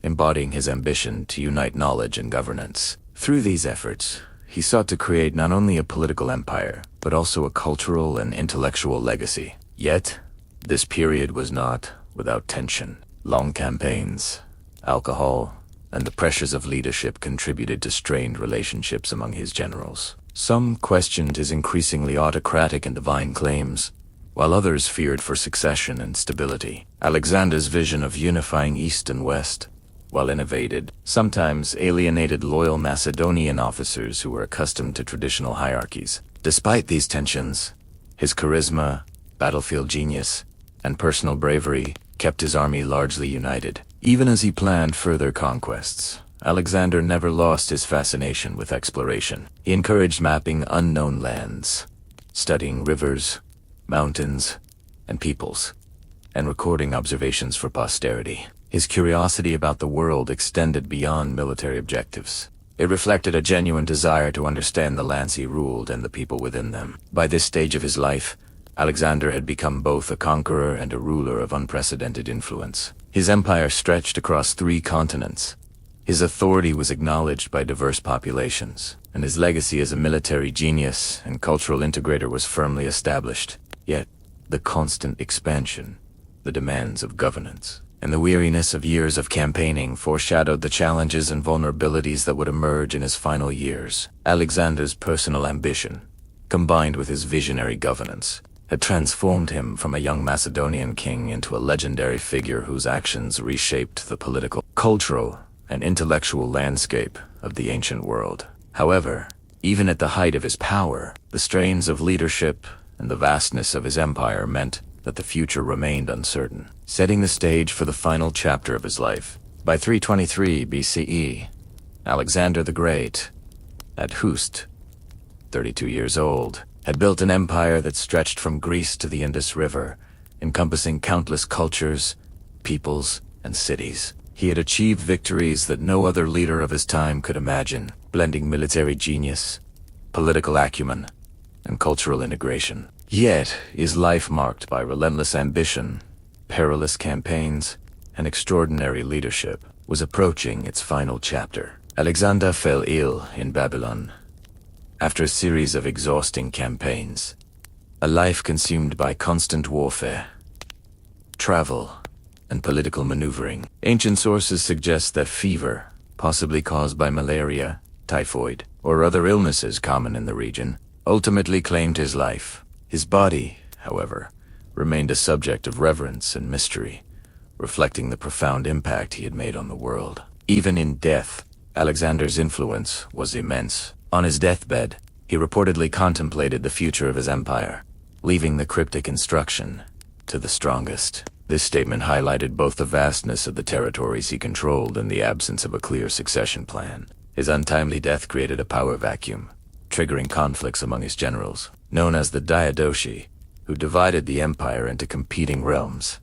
embodying his ambition to unite knowledge and governance. Through these efforts, he sought to create not only a political empire, but also a cultural and intellectual legacy. Yet, this period was not without tension. Long campaigns, alcohol, and the pressures of leadership contributed to strained relationships among his generals. Some questioned his increasingly autocratic and divine claims, while others feared for succession and stability. Alexandar's vision of unifying East and West, while innovated, sometimes alienated loyal Macedonian officers who were accustomed to traditional hierarchies. Despite these tensions, his charisma, battlefield genius, and personal bravery kept his army largely united. Even as he planned further conquests, Alexander never lost his fascination with exploration. He encouraged mapping unknown lands, studying rivers, mountains, and peoples, and recording observations for posterity. His curiosity about the world extended beyond military objectives. It reflected a genuine desire to understand the lands he ruled and the people within them. By this stage of his life, Alexander had become both a conqueror and a ruler of unprecedented influence. His empire stretched across 3 continents. His authority was acknowledged by diverse populations, and his legacy as a military genius and cultural integrator was firmly established. Yet, the constant expansion, the demands of governance, and the weariness of years of campaigning foreshadowed the challenges and vulnerabilities that would emerge in his final years. Alexander's personal ambition, combined with his visionary governance, had transformed him from a young Macedonian king into a legendary figure whose actions reshaped the political, cultural, and intellectual landscape of the ancient world. However, even at the height of his power, the strains of leadership and the vastness of his empire meant that the future remained uncertain, setting the stage for the final chapter of his life. By 323 BCE, Alexander the Great, at Hust, 32 years old, had built an empire that stretched from Greece to the Indus River, encompassing countless cultures, peoples, and cities. He had achieved victories that no other leader of his time could imagine, blending military genius, political acumen, and cultural integration. Yet, his life marked by relentless ambition, perilous campaigns, and extraordinary leadership was approaching its final chapter. Alexander fell ill in Babylon. After a series of exhausting campaigns, a life consumed by constant warfare, travel, and political maneuvering. Ancient sources suggest that fever, possibly caused by malaria, typhoid, or other illnesses common in the region, ultimately claimed his life. His body, however, remained a subject of reverence and mystery, reflecting the profound impact he had made on the world. Even in death, Alexander's influence was immense. On his deathbed, he reportedly contemplated the future of his empire, leaving the cryptic instruction, "To the strongest." This statement highlighted both the vastness of the territories he controlled and the absence of a clear succession plan. His untimely death created a power vacuum, triggering conflicts among his generals, known as the Diadochi, who divided the empire into competing realms.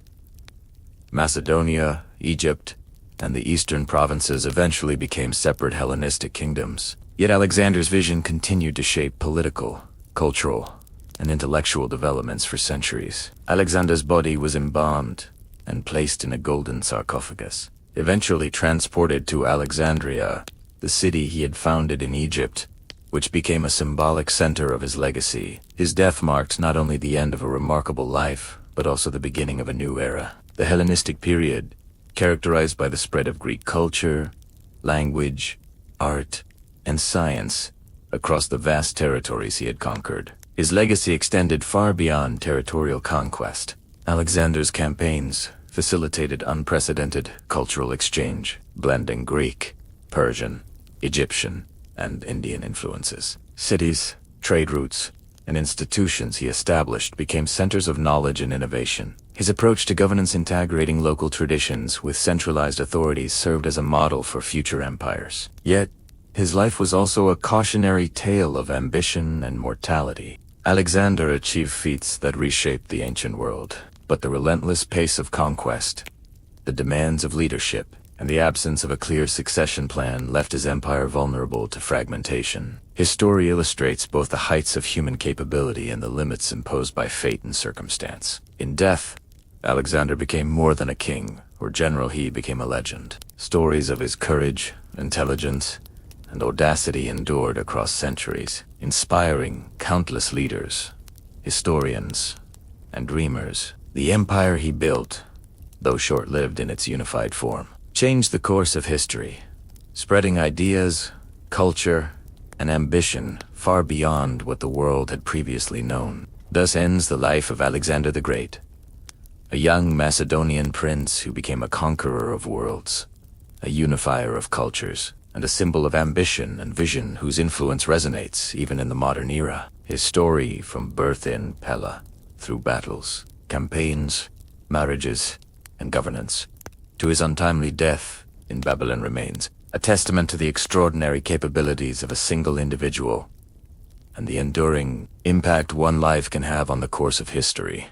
Macedonia, Egypt, and the eastern provinces eventually became separate Hellenistic kingdoms. Yet Alexander's vision continued to shape political, cultural, and intellectual developments for centuries. Alexander's body was embalmed and placed in a golden sarcophagus, eventually transported to Alexandria, the city he had founded in Egypt, which became a symbolic center of his legacy. His death marked not only the end of a remarkable life, but also the beginning of a new era. The Hellenistic period, characterized by the spread of Greek culture, language, art, and science across the vast territories he had conquered. His legacy extended far beyond territorial conquest. Alexander's campaigns facilitated unprecedented cultural exchange, blending Greek, Persian, Egyptian, and Indian influences. Cities, trade routes, and institutions he established became centers of knowledge and innovation. His approach to governance, integrating local traditions with centralized authorities, served as a model for future empires. Yet, his life was also a cautionary tale of ambition and mortality. Alexander achieved feats that reshaped the ancient world, but the relentless pace of conquest, the demands of leadership, and the absence of a clear succession plan left his empire vulnerable to fragmentation. His story illustrates both the heights of human capability and the limits imposed by fate and circumstance. In death, Alexander became more than a king or general. He became a legend. Stories of his courage, intelligence, and audacity endured across centuries, inspiring countless leaders, historians, and dreamers. The empire he built, though short-lived in its unified form, changed the course of history, spreading ideas, culture, and ambition far beyond what the world had previously known. Thus ends the life of Alexander the Great, a young Macedonian prince who became a conqueror of worlds, a unifier of cultures, and a symbol of ambition and vision whose influence resonates even in the modern era. His story, from birth in Pella, through battles, campaigns, marriages, and governance, to his untimely death in Babylon, remains a testament to the extraordinary capabilities of a single individual and the enduring impact one life can have on the course of history.